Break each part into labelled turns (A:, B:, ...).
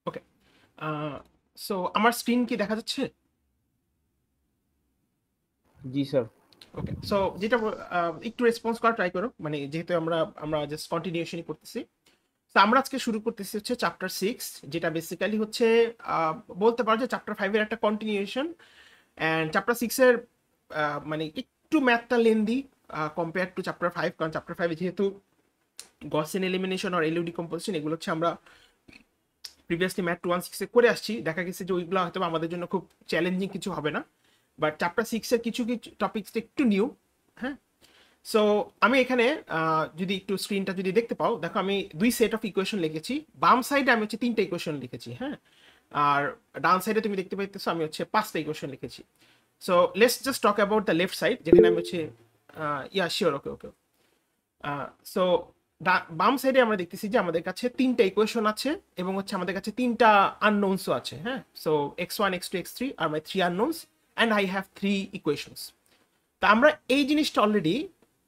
A: ওকে, so আমার screen কি দেখা যাচ্ছে?
B: জি স্যার।
A: ওকে, সো যেটা একটু রেসপন্স করা ট্রাই করো, মানে যেহেতু আমরা আমরা জাস্ট কন্টিনিউশনই করতেছি। তো আমরা আজকে শুরু করতেছি হচ্ছে চ্যাপ্টার 6, যেটা বেসিক্যালি হচ্ছে বলতে পারো যে চ্যাপ্টার 5 এর একটা কন্টিনিউশন। অ্যান্ড চ্যাপ্টার 6 এর মানে একটু ম্যাথটা লেন্দি কম্পেয়ার টু চ্যাপ্টার 5, কারণ চ্যাপ্টার 5 যেহেতু গসিয়ান এলিমিনেশন আর এলইউ ডিকম্পোজিশন এগুলো হচ্ছে আমরা প্রিভিয়াসলি ম্যাথ 216 করে আসছি, দেখা গেছে যে ওইগুলো হয়তো আমাদের জন্য খুব চ্যালেঞ্জিং কিছু হবে না। বাট চ্যাপ্টার 6 এর কিছু কিছু টপিকস একটু নিউ। হ্যাঁ, সো আমি এখানে যদি একটু স্ক্রিনটা যদি দেখতে পাও, দেখো আমি দুই সেট অফ ইকুয়েশন লিখেছি। বাম সাইডে আমি হচ্ছে 3টা ইকুয়েশন লিখেছি, হ্যাঁ, আর ডান সাইডে তুমি দেখতে পাইতেছো আমি হচ্ছে 5টা ইকুয়েশন লিখেছি। So let's just talk about the left side, যেখানে আমি হচ্ছে ইয়া শিওর, ওকে ওকে। সো বাম সাইডে আমরা দেখতেছি যে আমাদের কাছে 3টা ইকুয়েশন আছে এবং হচ্ছে আমাদের কাছে 3টা আননোনসও আছে। হ্যাঁ, সো x1 x2 x3 আর my 3 unknowns and I have 3 equations. তা আমরা এই জিনিসটা অলরেডি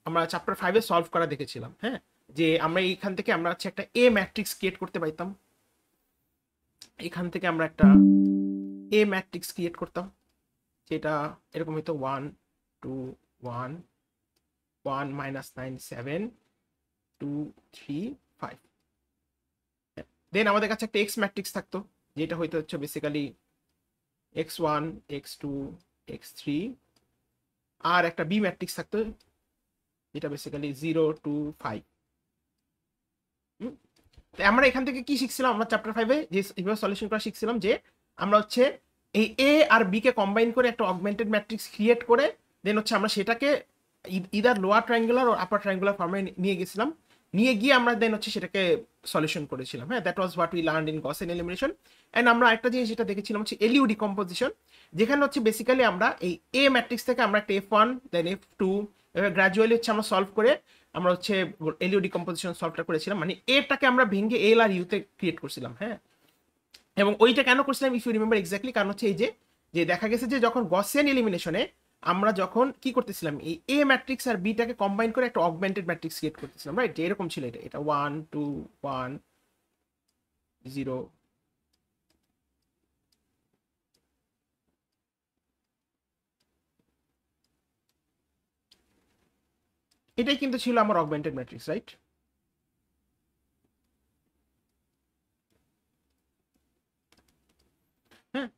A: আমরা চ্যাপ্টার 5-এ সলভ করা দেখেছিলাম। হ্যাঁ, যে আমরা এইখান থেকে আমরা হচ্ছে একটা এ ম্যাট্রিক্স ক্রিয়েট করতে পারতাম। এখান থেকে আমরা একটা এ ম্যাট্রিক্স ক্রিয়েট করতাম, যেটা এরকম হইতো 1 2 1 1 -9 7 2 3 5। দেন আমাদের কাছে একটা এক্স ম্যাট্রিক্স থাকতো, যেটা হইতো হচ্ছে বেসিক্যালি x1 x2 x3, আর একটা বি ম্যাট্রিক্স থাকতো যেটা বেসিক্যালি 0 2 5। আমরা এখান থেকে কি শিখছিলাম? আমরা চ্যাপ্টার 5-এ যে এইভাবে সলিউশন করা শিখছিলাম যে আমরা হচ্ছে এই এ আর বি কে কম্বাইন করে একটা অগমেন্টেড ম্যাট্রিক্স ক্রিয়েট করে দেন হচ্ছে আমরা সেটাকে ইদার লোয়ার ট্রায়াঙ্গুলার ও আপার ট্রায়াঙ্গুলার ফর্মে নিয়ে গেছিলাম। নিয়ে গিয়ে আমরা দেন হচ্ছে সেটাকে সলিউশন করেছিলাম। হ্যাঁ, that was what we learn in Gaussian elimination. And আমরা একটা জিনিস যেটা দেখেছিলাম হচ্ছে এলইউ ডিকম্পোজিশন, যেখানে হচ্ছে বেসিক্যালি আমরা এই এ ম্যাট্রিক্স থেকে আমরা একটা F1 দেন F2 এভাবে গ্র্যাজুয়ালি হচ্ছে আমরা সলভ করে আমরা হচ্ছে এলইউ ডিকম্পোজিশন সলভটা করেছিলাম, মানে এটাকে আমরা ভেঙে এল আর ইউতে ক্রিয়েট করছিলাম। হ্যাঁ, এবং ওইটা কেন করছিলাম ইফ ইউ রিমেম্বার এক্স্যাক্টলি, কারণ হচ্ছে এই যে যে দেখা গেছে যে যখন গসিয়ান এলিমিনেশনে আমরা যখন কি করতেছিলাম এই এ ম্যাট্রিক্স আর বিটাকে কম্বাইন করে একটা অগমেন্টেড ম্যাট্রিক্স ক্রিয়েট করতেছিলাম, রাইট? যে এরকম ছিল, এটা এটা 1 2 1 0। এটাই কিন্তু ছিল আমার অগমেন্টেড ম্যাট্রিক্স, রাইট? হ্যাঁ,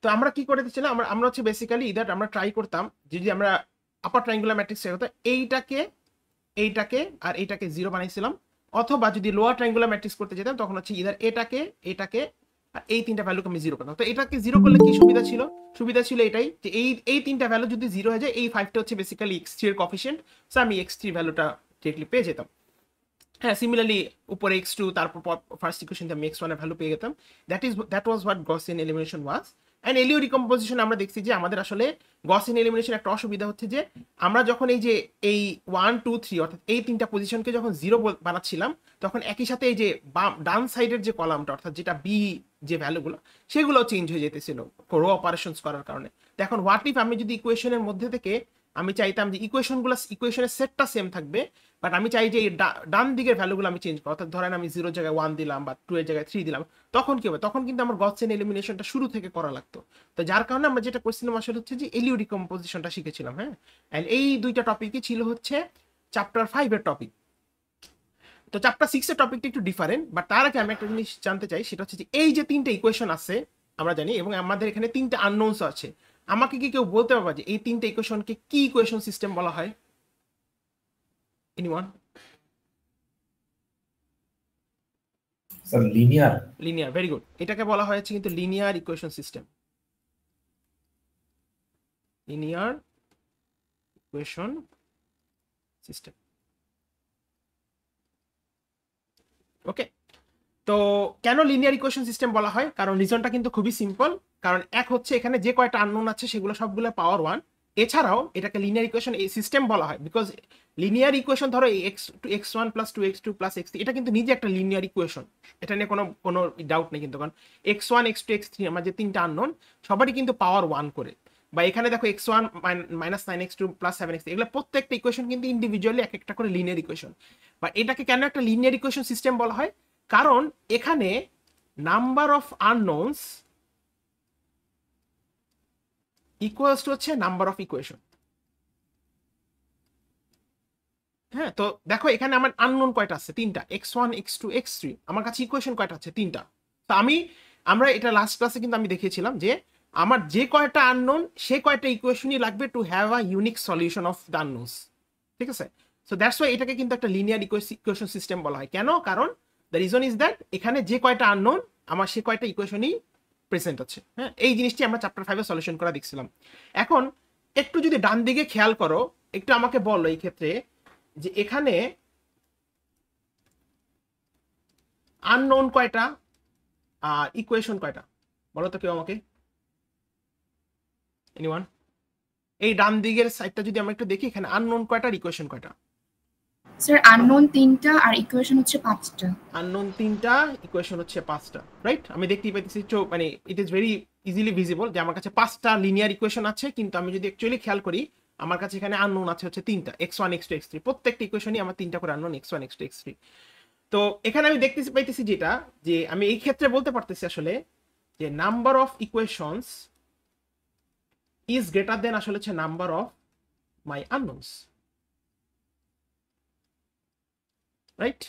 A: তো আমরা কি করে দিচ্ছিলাম, আমরা আমরা হচ্ছে বেসিক্যালি ইদার আমরা ট্রাই করতাম যদি আমরা আপার ট্রায়াঙ্গুলার ম্যাট্রিক্স হতো এইটাকে এইটাকে আর এইটাকে 0 বানাইছিলাম, অথবা যদি লোয়ার ট্রায়াঙ্গুলার ম্যাট্রিক্স করতে যেতাম তখন হচ্ছে ইদার এটাকে এটাকে আর এই 3টা ভ্যালুকে আমি 0 করতাম। তো এটাকে 0 করলে কি সুবিধা ছিল? সুবিধা ছিল এটাই যে এই এই 3টা ভ্যালু যদি 0 হয়ে যায়, এই 5টা হচ্ছে বেসিক্যালি x3 এর কোএফিশিয়েন্ট, সো আমি x3 ভ্যালুটা ডিরেক্টলি পেয়ে যেতাম। হ্যাঁ, সিমিলারলি উপরে x2 তারপর ফার্স্ট ইকুয়েশন আমি x1 এর ভ্যালু পেয়ে যেতাম। That was what Gaussian elimination was. And LU decomposition আমরা দেখছি যে আমাদের আসলে গসিয়ান এলিমিনেশন একটা অসুবিধা হচ্ছে যে আমরা যখন এই যে এই 1 2 3 অর্থাৎ এই 3টা পজিশনকে যখন 0 বানাচ্ছিলাম, তখন একই সাথে এই যে ডান সাইডের যে কলামটা অর্থাৎ যেটা বি যে ভ্যালুগুলো সেগুলো চেঞ্জ হয়ে যেতেছিল রো অপারেশনস করার কারণে। তো এখন হোয়াট ইফ আমি যদি ইকুয়েশনের মধ্যে থেকে আমি চাইতাম যে ইকুয়েশনের সেটটা সেম থাকবে, বাট আমি চাই যে ডান দিকের ভ্যালুগুলো আমি চেঞ্জ করি, অর্থাৎ ধরেন আমি 0 জায়গায় 1 দিলাম বা 2 এর জায়গায় 3 দিলাম, তখন কি হবে? তখন কিন্তু আমার গসিয়ান এলিমিনেশনটা শুরু থেকে করা লাগতো। তো যার কারণে আমরা যেটা করছিলাম আসলে হচ্ছে যে এলইউ ডিকম্পোজিশনটা শিখেছিলাম। হ্যাঁ, এন্ড এই দুইটা টপিকই ছিল হচ্ছে চ্যাপ্টার 5 এর টপিক। তো চ্যাপ্টার 6 এর টপিকটা একটু ডিফারেন্ট, বাট তার আগে আমি একটা জিনিস জানতে চাই, সেটা হচ্ছে যে এই যে 3টা ইকুয়েশন আছে আমরা জানি এবং আমাদের এখানে 3টা আননোনস আছে, আমাকে কি কেউ বলতে পারবে যে এই 3টা ইকুয়েশনকে কি ইকুয়েশন সিস্টেম বলা হয়? Anyone?
C: Sir linear.
A: Linear, very good. এটাকে বলা হয়েছে কিন্তু linear equation system, linear equation system. Okay, তো কেন লিনিয়ার ইকুয়েশন সিস্টেম বলা হয়? কারণ রিজনটা কিন্তু খুবই সিম্পল। কারণ এক হচ্ছে এখানে যে কয়টা আননোন আছে সেগুলো সবগুলো পাওয়ার 1। এছাড়াও এটাকে লিনিয়ার ইকুয়েশন এই সিস্টেম বলা হয় বিকজ লিনিয়ার ইকুয়েশন ধরো x1 plus 2x2 plus x3 এটা কিন্তু নিজে একটা লিনিয়ার ইকুয়েশন, এটা নিয়ে কোনো কোনো ডাউট নেই কিন্তু। কারণ x1 x2 x3 আমার যে 3টা আননোন সবারই কিন্তু পাওয়ার 1 করে, বা এখানে দেখো x1 minus 9x2 plus 7x3 এগুলো প্রত্যেকটা ইকুয়েশন কিন্তু ইন্ডিভিজুয়ালি এক একটা করে লিনিয়ার ইকুয়েশন। বা এটাকে কেন একটা লিনিয়ার ইকুয়েশন সিস্টেম বলা হয়? কারণ এখানে number of unknown's equals to হচ্ছে নাম্বার অফ ইকুয়েশন। হ্যাঁ, তো দেখো এখানে আমার আননোন কয়টা আছে? তিনটা, x1 x2 x3। আমার কাছে ইকুয়েশন কয়টা আছে? তিনটা। তো আমরা এটা লাস্ট ক্লাসে কিন্তু আমি দেখিয়েছিলাম যে আমার যে কয়টা আননোন সে কয়টা ইকুয়েশনই লাগবে to have a unique solution of the unknowns. ঠিক আছে, সো দ্যাটস ওয়াই এটাকে কিন্তু একটা লিনিয়ার ইকুয়েশন সিস্টেম বলা হয়। কেন? কারণ দ্য রিজন ইজ দ্যাট এখানে যে কয়টা আননোন আমার সে কয়টা ইকুয়েশনই প্রেজেন্ট আছে। হ্যাঁ, এই জিনিসটি আমরা চ্যাপ্টার 5 এ সলিউশন করা দেখছিলাম। এখন একটু যদি ডান দিকে খেয়াল করো, একটু আমাকে বলো এই ক্ষেত্রে যে এখানে আননোন কয়টা আর ইকুয়েশন কয়টা? বলো তো কেউ আমাকে, এনিওয়ান? এই ডান দিকের সাইডটা যদি আমরা একটু দেখি, এখানে আননোন কয়টা আর ইকুয়েশন কয়টা?
B: স্যার আননোন 3টা আর ইকুয়েশন হচ্ছে 5টা।
A: আননোন 3টা, ইকুয়েশন হচ্ছে 5টা, রাইট? আমি দেখতেই পাইতেছি, মানে it is very easily visible যে আমার কাছে 5টা লিনিয়ার ইকুয়েশন আছে, কিন্তু আমি যদি অ্যাকচুয়ালি খেয়াল করি আমার কাছে এখানে আননোন আছে হচ্ছে 3টা, x1 x2 x3। প্রত্যেকটা ইকুয়েশনই আমার 3টা করে আননোন, x1 x2 x3। তো এখানে আমি দেখতে পাইতেছি যেটা, যে আমি এই ক্ষেত্রে বলতে পারতেছি আসলে যে number of equations is greater than আসলে হচ্ছে number of my unknown's, right?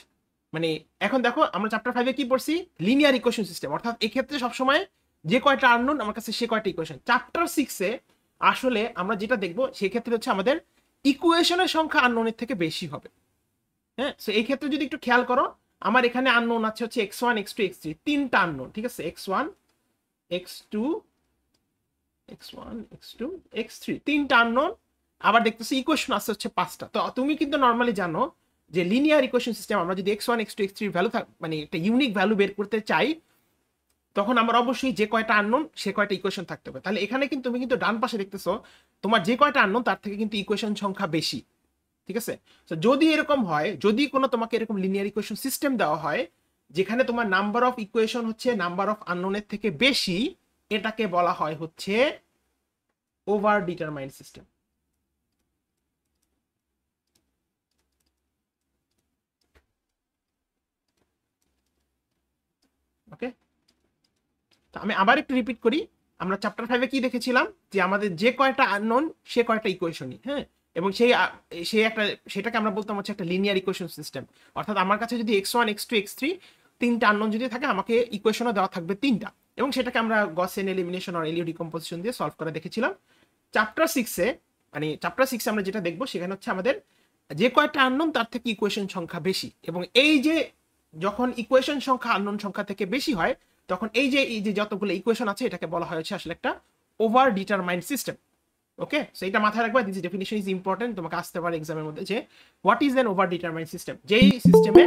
A: মানে এখন দেখো আমরা চ্যাপ্টার 5 এ কি পড়ছি? লিনিয়ার ইকুয়েশন সিস্টেম, অর্থাৎ এই ক্ষেত্রে সবসময় যে কয়টা আননোন আমার কাছে সে কয়টা ইকুয়েশন। চ্যাপ্টার 6 এ আসলে আমরা যেটা দেখবো সেই ক্ষেত্রে হচ্ছে আমাদের ইকুয়েশনের সংখ্যা আননোনের থেকে বেশি হবে। হ্যাঁ, সো এই ক্ষেত্রে যদি একটু খেয়াল করো, আমার এখানে আননোন আছে হচ্ছে x1 x2 x3, তিনটা আননোন। ঠিক আছে, x1 x2 x1 x2 x3, তিনটা আননোন। আবার দেখতেছি ইকুয়েশন আছে হচ্ছে 5টা। তো তুমি কিন্তু নরমালি জানো যে লিনিয়ার ইকুয়েশন সিস্টেম আমরা যদি x1 x2 x3 ভ্যালু মানে একটা ইউনিক ভ্যালু বের করতে চাই, তখন আমার অবশ্যই যে কয়টা আননোন সে কয়টা ইকুয়েশন থাকতে হবে। তাহলে এখানে কিন্তু তুমি কিন্তু ডান পাশে দেখতেছো তোমার যে কয়টা আননোন তার থেকে কিন্তু ইকুয়েশন সংখ্যা বেশি। ঠিক আছে, তো যদি এরকম হয়, যদি কোনো তোমাকে এরকম লিনিয়ার ইকুয়েশন সিস্টেম দেওয়া হয় যেখানে তোমার নাম্বার অফ ইকুয়েশন হচ্ছে নাম্বার অফ আননোনের থেকে বেশি, এটাকে বলা হয় হচ্ছে ওভার ডিটারমাইন্ড সিস্টেম। ওকে, তো আমি আবার একটু রিপিট করি, আমরা চ্যাপ্টার 5 এ কি দেখেছিলাম যে আমাদের যে কয়টা আননোন সে কয়টা ইকুয়েশনই। হ্যাঁ, এবং সেটাকে আমরা বলতাম হচ্ছে একটা লিনিয়ার ইকুয়েশন সিস্টেম। অর্থাৎ আমার কাছে যদি x1 x2 x3 তিনটা আননোন যদি থাকে, আমাকে ইকুয়েশনও দেওয়া থাকবে তিনটা, এবং সেটাকে আমরা গসিয়ান এলিমিনেশন আর এলিও ডিকম্পোজিশন দিয়ে সলভ করে দেখেছিলাম। চ্যাপ্টার 6 এ চ্যাপ্টার 6 এ আমরা যেটা দেখবো সেখানে হচ্ছে আমাদের যে কয়টা আননোন তার থেকে ইকুয়েশন সংখ্যা বেশি, এবং এই যে যখন ইকুয়েশন সংখ্যা আননোন সংখ্যা থেকে বেশি হয়, তখন এই যে যতগুলো ইকুয়েশন আছে এটাকে বলা হয় হচ্ছে আসলে একটা ওভার ডিটারমাইন্ড সিস্টেম। ওকে, সো এটা মাথায় রাখবা, দিস ডেফিনিশন ইজ ইম্পর্টেন্ট, তোমাকে আসতে পারে এক্সামের মধ্যে যে what is an over determined system. যেই সিস্টেমে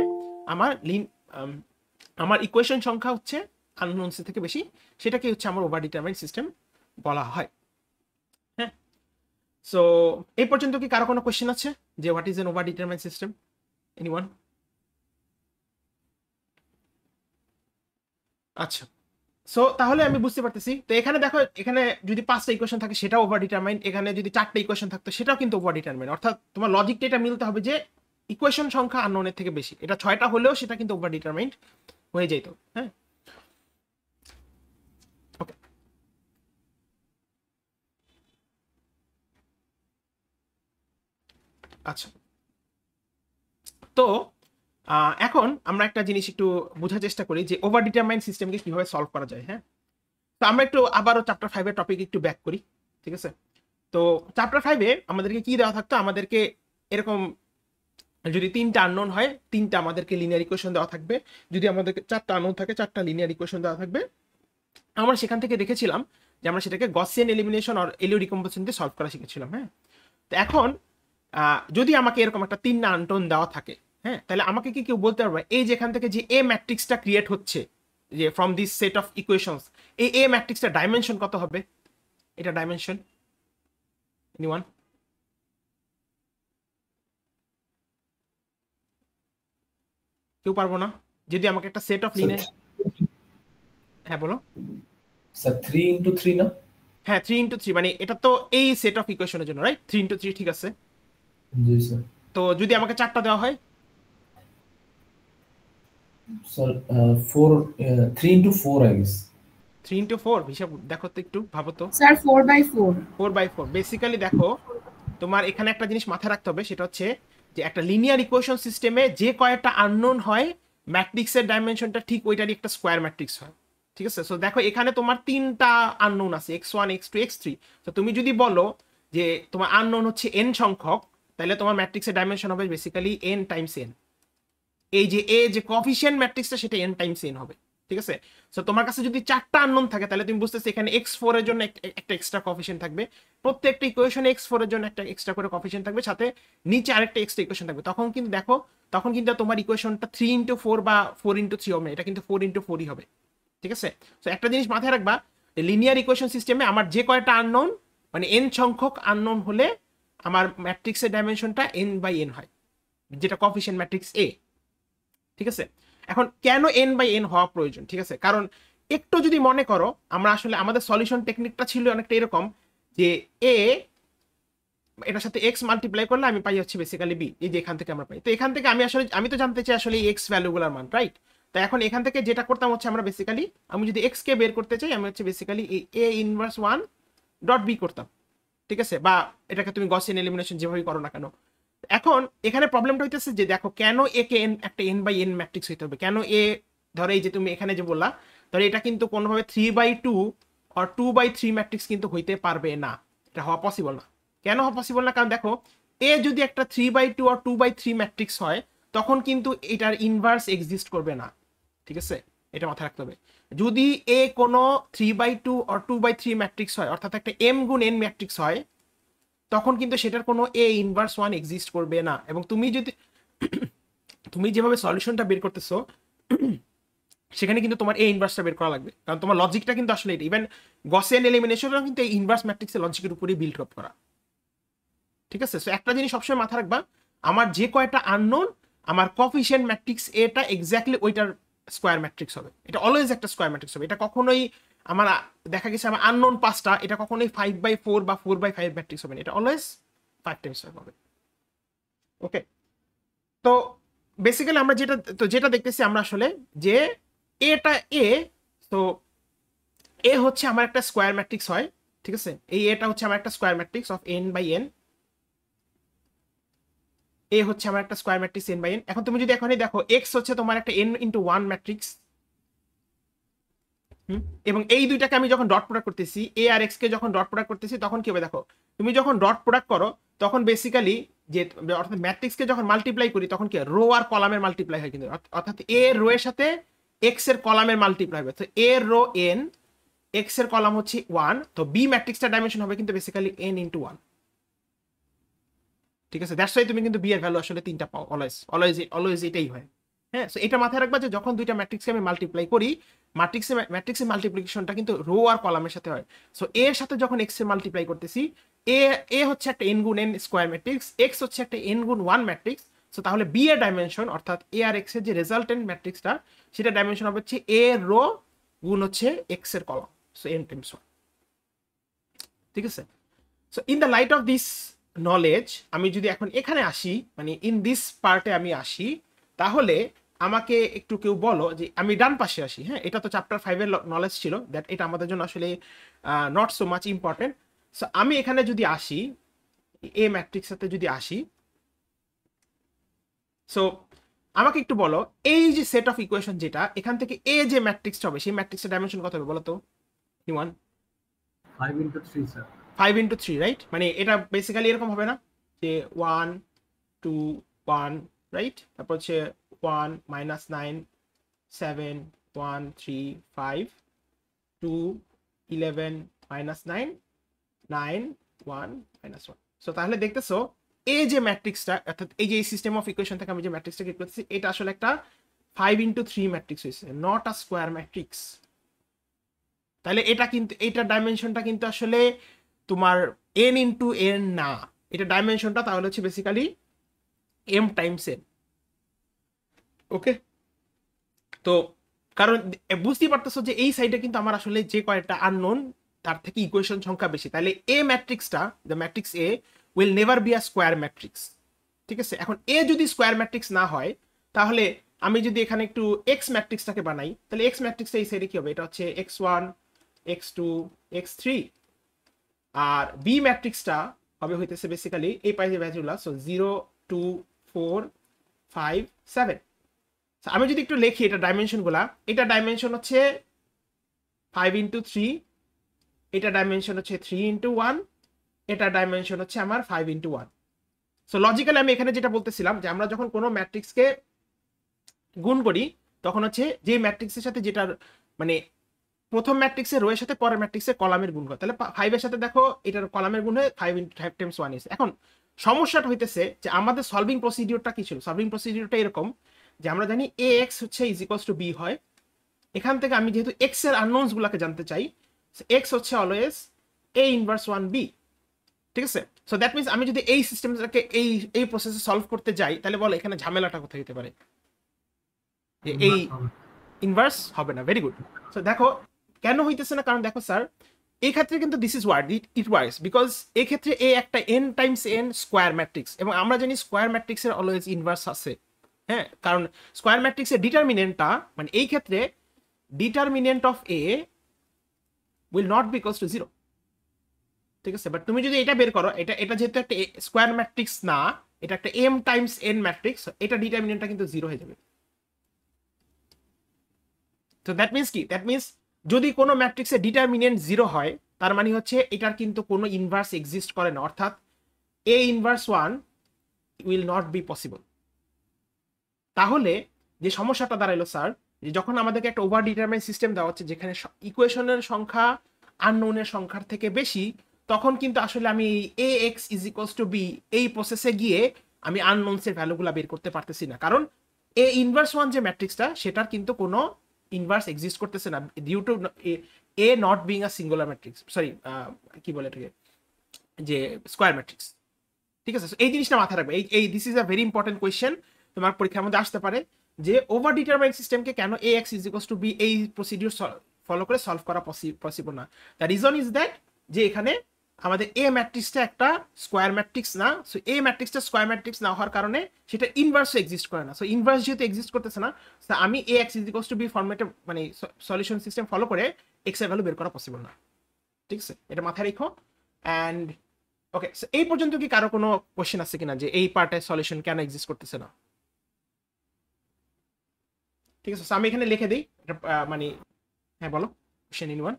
A: আমার ইকুয়েশন সংখ্যা হচ্ছে আননোনস থেকে বেশি, সেটাকে হচ্ছে আমার ওভার ডিটারমাইন্ড সিস্টেম বলা হয়। হ্যাঁ, সো এই পর্যন্ত কি কারো কোনো কোশ্চেন আছে যে what is an over determined system? Anyone? আচ্ছা, সো তাহলে আমি বুঝতে পারতেছি। তো এখানে দেখো, এখানে যদি 5টা ইকুয়েশন থাকে সেটাও ওভার ডিটারমাইন্ড, এখানে যদি 4টা ইকুয়েশন থাকতো সেটাও কিন্তু ওভার ডিটারমাইন্ড। অর্থাৎ তোমার লজিকটা এটা মিলতে হবে যে ইকুয়েশন সংখ্যা আননোনের থেকে বেশি, এটা 6টা হলেও সেটা কিন্তু ওভার ডিটারমাইন্ড হয়ে যেত। হ্যাঁ, ওকে, আচ্ছা। তো এখন আমরা একটা জিনিস একটু বোঝার চেষ্টা করি যে ওভার ডিটারমাইন্ড সিস্টেমকে কিভাবে সলভ করা যায়। হ্যাঁ, তো আমরা একটু আবারও চ্যাপ্টার 5 এর টপিক একটু ব্যাক করি। ঠিক আছে, তো চ্যাপ্টার 5 এ আমাদেরকে কি দেওয়া থাকতো? আমাদেরকে এরকম যদি 3টা আননোন হয়, 3টা আমাদেরকে লিনিয়ার ইকুয়েশন দেওয়া থাকবে। যদি আমাদেরকে 4টা আননোন থাকে, 4টা লিনিয়ার ইকুয়েশন দেওয়া থাকবে। আমরা সেখান থেকে দেখেছিলাম যে আমরা সেটাকে গসিয়ান এলিমিনেশন আর এলিও ডিকম্পোজিশন দিয়ে সলভ করা শিখেছিলাম। হ্যাঁ, তো এখন যদি আমাকে এরকম একটা 3টা আননোন দেওয়া থাকে, হ্যাঁ, তাহলে আমাকে কি কেউ বলতে পারবে এই যেখান থেকে যে এ ম্যাট্রিক্সটা ক্রিয়েট হচ্ছে, যে from this set of equations, এই এ ম্যাট্রিক্সটা ডাইমেনশন কত হবে? এটা ডাইমেনশন, এনিওয়ান? কেউ পারবো না? যদি আমাকে একটা সেট অফ লিনিয়ার, হ্যাঁ বলো।
C: স্যার 3 into 3 না?
A: হ্যাঁ, 3 into 3, মানে এটা তো এই সেট অফ ইকুয়েশনের জন্য, রাইট? 3 into 3, ঠিক আছে।
C: জি স্যার।
A: তো যদি আমাকে 4টা দেওয়া হয়,
C: So 3 into 4, I guess.
A: 3 into 4 হিসাব দেখো তো, একটু ভাবো তো।
B: স্যার 4/4।
A: 4/4 বেসিক্যালি দেখো, তোমার এখানে একটা জিনিস মাথায় রাখতে হবে, সেটা হচ্ছে যে একটা লিনিয়ার ইকুয়েশন সিস্টেমে যে কয়েকটা আননোন হয়, ম্যাট্রিক্সের ডাইমেনশনটা ঠিক ওইটারই একটা স্কোয়ার ম্যাট্রিক্স হয়। ঠিক আছে, সো দেখো এখানে তোমার 3টা আননোন আছে, x1 x2 x3। তো তুমি যদি বলো যে তোমার আননোন হচ্ছে n সংখ্যক, তাহলে তোমার ম্যাট্রিক্সের ডাইমেনশন হবে বেসিক্যালি n টাইমস n। এই যে এ যে কফিশিয়েন্ট ম্যাট্রিক্সটা সেটা n টাইমস n হবে। ঠিক আছে, সো তোমার কাছে যদি 4টা আননোন থাকে, তাহলে তুমি বুঝতেছো এখানে x4 এর জন্য একটা এক্সট্রা কফিশিয়েন্ট থাকবে, প্রত্যেকটা ইকুয়েশনে x4 এর জন্য একটা এক্সট্রা করে কফিশিয়েন্ট থাকবে, সাথে নিচে আরেকটা এক্সট্রা ইকুয়েশন থাকবে। তখন কিন্তু দেখো, তখন কিন্তু তোমার ইকুয়েশনটা 3 into 4 বা 4 into 3 হবে না, এটা কিন্তু 4 into 4ই হবে। ঠিক আছে, সো একটা জিনিস মাথায় রাখবা, লিনিয়ার ইকুয়েশন সিস্টেমে আমার যে কয়টা আননোন, মানে n সংখ্যক আননোন হলে আমার ম্যাট্রিক্সের ডাইমেনশনটা n/n হয়, যেটা কফিশিয়েন্ট ম্যাট্রিক্স এ। ঠিক আছে, এখন কেন n/n হওয়া প্রয়োজন? ঠিক আছে, কারণ একটু যদি মনে করো, আমরা আসলে আমাদের সলিউশন টেকনিকটা ছিল অনেকটা এরকম যে এ এটার সাথে এক্স মাল্টিপ্লাই করলে আমি পাই হচ্ছে বেসিক্যালি বি, এই যে এখান থেকে আমরা পাই। তো এখান থেকে আমি তো জানতে চাই আসলে এই এক্স ভ্যালুগুলোর মান, রাইট? তো এখন এখান থেকে যেটা করতাম হচ্ছে আমরা বেসিক্যালি, আমি যদি এক্স কে বের করতে চাই, আমি হচ্ছে বেসিক্যালি এই এ ইনভার্স 1 ডট বি করতাম। ঠিক আছে, বা এটাকে তুমি গসিয়ান এলিমিনেশন যেভাবেই করো না কেন। এখন এখানে প্রবলেমটা হইতেছে যে দেখো, কেন এ কে একটা n/n ম্যাট্রিক্স হইতে হবে? কেন এ, ধরো এই যে তুমি এখানে যে বললা, ধরো এটা কিন্তু কোনোভাবে 3/2 আর 2/3 ম্যাট্রিক্স কিন্তু হইতে পারবে না, এটা হওয়া পসিবল না। কেন হওয়া পসিবল না? কারণ দেখো, এ যদি একটা 3/2 আর 2/3 ম্যাট্রিক্স হয়, তখন কিন্তু এটার ইনভার্স এক্সিস্ট করবে না। ঠিক আছে, এটা মাথায় রাখতে হবে। যদি এ কোনো 3/2 আর 2/3 ম্যাট্রিক্স হয়, অর্থাৎ একটা m গুণ n ম্যাট্রিক্স হয়, তখন কিন্তু সেটার কোনো এ ইনভার্স 1 এক্সিস্ট করবে না। এবং তুমি যদি তুমি যেভাবে সলিউশনটা বের করতেছো, সেখানে কিন্তু তোমার এ ইনভার্সটা বের করা লাগবে, কারণ তোমার লজিকটা কিন্তু আসলে এটা। ইভেন গসিয়ান এলিমিনেশনও কিন্তু এই ইনভার্স ম্যাট্রিক্সের লজিকের উপরেই বিল্ড আপ করা। ঠিক আছে, সো একটা জিনিস সবসময় মাথায় রাখবা, আমার যে কয়টা আননোন, আমার কফিশিয়েন্ট ম্যাট্রিক্স এটা এক্স্যাক্টলি ওইটার স্কোয়ার ম্যাট্রিক্স হবে, এটা অলওয়েজ একটা স্কোয়ার ম্যাট্রিক্স হবে। এটা কখনোই আমার দেখা গেছে আমার আননোন 5টা, এটা কখনোই 5/4 বা 4/5 ম্যাট্রিক্স হবে না, এটা অলওয়েজ 5 times 5 হবে। ওকে, তো বেসিক্যালি আমরা যেটা দেখতেছি আমরা আসলে, যে এটা এ, তো এ হচ্ছে আমার একটা স্কোয়ার ম্যাট্রিক্স হয়। ঠিক আছে, এই এটা হচ্ছে আমার একটা স্কোয়ার ম্যাট্রিক্স অফ n/n। এ হচ্ছে আমার একটা স্কোয়ার ম্যাট্রিক্স n/n। এখন তুমি যদি এখনই দেখো, এক্স হচ্ছে তোমার একটা n×1 ম্যাট্রিক্স। এবং এই দুইটাকে আমি যখন ডট প্রোডাক্ট করতেছি, এ আর এক্স কে যখন ডট প্রোডাক্ট করতেছি, তখন কি হবে দেখো, তুমি যখন ডট প্রোডাক্ট করো, তখন বেসিক্যালি যে অর্থাৎ ম্যাট্রিক্সকে যখন মাল্টিপ্লাই করি, তখন কি রো আর কলামের মাল্টিপ্লাই হয়, কিন্তু অর্থাৎ এ রো এর সাথে এক্স এর কলামের মাল্টিপ্লাই হবে। তো এ রো n, এক্স এর কলাম হচ্ছে 1, তো বি ম্যাট্রিক্সটার ডাইমেনশন হবে কিন্তু বেসিক্যালি n×1। ঠিক আছে, দ্যাটস ওয়াই তুমি কিন্তু বি এর ভ্যালু আসলে 3টা পাও, অলওয়েজ অলওয়েজ অলওয়েজ এটাই হয়। হ্যাঁ, সো এটা মাথায় রাখবা যে যখন দুইটা ম্যাট্রিক্সকে আমি মাল্টিপ্লাই করি, ম্যাট্রিক্সের মাল্টিপ্লিকেশনটা কিন্তু রো আর কলামের সাথে হয়। সো এর সাথে যখন এক্স এর মাল্টিপ্লাই করতেছি, এ হচ্ছে একটা n×n স্কোয়ার ম্যাট্রিক্স, এক্স হচ্ছে একটা n×1 ম্যাট্রিক্স। সো তাহলে বি এর ডাইমেনশন, অর্থাৎ এ আর এক্স এর যে রেজাল্টেন্ট ম্যাট্রিক্সটা, সেটা ডাইমেনশন হবে হচ্ছে এ রো গুণ হচ্ছে এক্স এর কলাম, সো n×1। ঠিক আছে, so in the light off this knowledge, আমি যদি এখন এখানে আসি, মানে ইন দিস পার্টে আমি আসি, তাহলে আমাকে একটু কেউ বলো যে আমি ডান পাশে আসি। হ্যাঁ, এটা তো চ্যাপ্টার 5-এর নলেজ ছিল, দ্যাট এটা আমাদের জন্য আসলে not so much important. So আমি এখানে যদি আসি, এ ম্যাট্রিক্স সাথে যদি আসি, সো আমাকে একটু বলো, এই যে সেট অফ ইকুয়েশন যেটা এখান থেকে এ যে ম্যাট্রিক্সটা হবে, সেই ম্যাট্রিক্সের ডাইমেনশন কত হবে বলো তো?
D: 5 into 3, স্যার।
A: 5 into 3, right? মানে এটা বেসিক্যালি এরকম হবে না যে 1 2 1, রাইট? তারপর হচ্ছে 1 -9 7 1 3 5 2 11 -9 9 1 -1। সো তাহলে দেখতেছো এই যে ম্যাট্রিক্সটা, অর্থাৎ এই যে সিস্টেম অফ ইকুয়েশন থেকে আমি যে ম্যাট্রিক্সটা ক্রিয়েট করতেছি, এটা আসলে একটা 5 into 3 ম্যাট্রিক্স হয়েছে, নট আ স্কোয়ার ম্যাট্রিক্স। তাহলে এটা কিন্তু, এইটার ডাইমেনশনটা কিন্তু আসলে তোমার n×n না, এটা ডাইমেনশনটা তাহলে হচ্ছে বেসিক্যালি m টাইমস n। ওকে, তো কারণ বুঝতেই পারতেছো যে এই সাইডে কিন্তু আমার আসলে যে কয়েকটা আননোন, তার থেকে ইকুয়েশন সংখ্যা বেশি, তাহলে এ ম্যাট্রিক্সটা, the matrix A will never be a square matrix. ঠিক আছে, এখন এ যদি স্কোয়ার ম্যাট্রিক্স না হয়, তাহলে আমি যদি এখানে একটু এক্স ম্যাট্রিক্সটাকে বানাই তাহলে এক্স ম্যাট্রিক্সটা এই সাইডে কি হবে, এটা হচ্ছে x1 x2 x3, আর বি ম্যাট্রিক্সটা হবে হইতেছে বেসিক্যালি এই পাশে ভ্যালুগুলো, সো 0 2 4 5 7। আমি যদি একটু লিখি এটা ডাইমেনশনগুলা, এটা ডাইমেনশন হচ্ছে 5 × 3, এটা ডাইমেনশন হচ্ছে 3 × 1, এটা ডাইমেনশন হচ্ছে আমার 5 × 1। সো লজিক্যালি আমি এখানে যেটা বলতেছিলাম যে আমরা যখন কোনো ম্যাট্রিক্সকে গুণ করি তখন হচ্ছে যে ম্যাট্রিক্সের সাথে যেটার মানে প্রথম ম্যাট্রিক্সের রো এর সাথে পরের ম্যাট্রিক্সের কলামের গুণ হয়, তাহলে 5 এর সাথে দেখো এটার কলামের গুণ হয় 5 × 5 × 1 is। এখন সমস্যাটা হইতেছে যে আমাদের সলভিং প্রসিডিউরটা কি ছিল, সলভিং প্রসিডিউরটা এরকম যে আমরা জানি ax হচ্ছে b হয়। এখান থেকে আমি যেহেতু x এর আননোনস গুলাকে জানতে চাই, x হচ্ছে অলওয়েজ a ইনভার্স 1b, ঠিক আছে। সো দ্যাট মিন্স আমি যদি এই সিস্টেমটাকে এই প্রসেসে সলভ করতে যাই তাহলে বলো এখানে ঝামেলাটা কোথায় হতে পারে, যে এই ইনভার্স হবে না। Very good. সো দেখো কেন হইতেছে না, কারণ দেখো স্যার এই ক্ষেত্রে কিন্তু this is word it works because এই ক্ষেত্রে এ একটা n times n square matrix, এবং আমরা জানি স্কোয়ার ম্যাট্রিক্সের অলওয়েজ ইনভার্স আছে, হ্যাঁ, কারণ স্কোয়ার ম্যাট্রিক্সের ডিটারমিনেন্টটা মানে এই ক্ষেত্রে determinant of A will not be equals to 0, ঠিক আছে। বাট তুমি যদি এটা বের করো, এটা যেহেতু একটা স্কোয়ার ম্যাট্রিক্স না, এটা একটা m টাইমস n ম্যাট্রিক্স, এটা ডিটারমিনেন্টটা কিন্তু 0 হয়ে যাবে। তো দ্যাট মিন্স কি, দ্যাট মিন্স যদি কোনো ম্যাট্রিক্সের ডিটারমিনেন্ট 0 হয় তার মানে হচ্ছে এটার কিন্তু কোনো ইনভার্স এক্সিস্ট করে না, অর্থাৎ a inverse 1 will not be possible. তাহলে যে সমস্যাটা দাঁড়াইলো স্যার, যে যখন আমাদেরকে একটা ওভার ডিটারমাইন সিস্টেম দেওয়া হচ্ছে যেখানে ইকুয়েশনের সংখ্যা আননোনের সংখ্যার থেকে বেশি, তখন কিন্তু আসলে আমি এই ax = b এই প্রসেসে গিয়ে আমি আননোনসের ভ্যালুগুলো বের করতে পারতেছি না, কারণ a ইনভার্স 1 যে ম্যাট্রিক্সটা সেটার কিন্তু কোনো ইনভার্স এক্সিস্ট করতেছে না due to a not being a singular matrix, sorry কি বলে এটাকে, যে স্কোয়ার ম্যাট্রিক্স, ঠিক আছে। এই জিনিসটা মাথায় রাখবে, এই this is a very important question, তোমার পরীক্ষার মধ্যে আসতে পারে যে ওভার ডিটারমাইন সিস্টেমকে কেন ax = b এই প্রসিডিউর ফলো করে সলভ করা পসিবল না। দ্য রিজন ইজ দ্যাট যে এখানে আমাদের এ ম্যাট্রিক্সটা একটা স্কোয়ার ম্যাট্রিক্স না, সো এ ম্যাট্রিক্সটা স্কোয়ার ম্যাট্রিক্স না হওয়ার কারণে সেটা ইনভার্স এক্সিস্ট করে না। সো ইনভার্স যেহেতু এক্সিস্ট করতেছে না, তো আমি ax = b ফরম্যাটে মানে সলিউশন সিস্টেম ফলো করে x এর ভ্যালু বের করা পসিবল না, ঠিক আছে। এটা মাথায় রেখো। অ্যান্ড ওকে, এই পর্যন্ত কি কারো কোনো কোশ্চেন আছে কিনা যে এই পার্টের সলিউশন কেন এক্সিস্ট করতেছে না? ঠিক আছে, আমি এখানে লিখে দিই মানে, হ্যাঁ বলো কোশ্চেন ইন ওয়ান।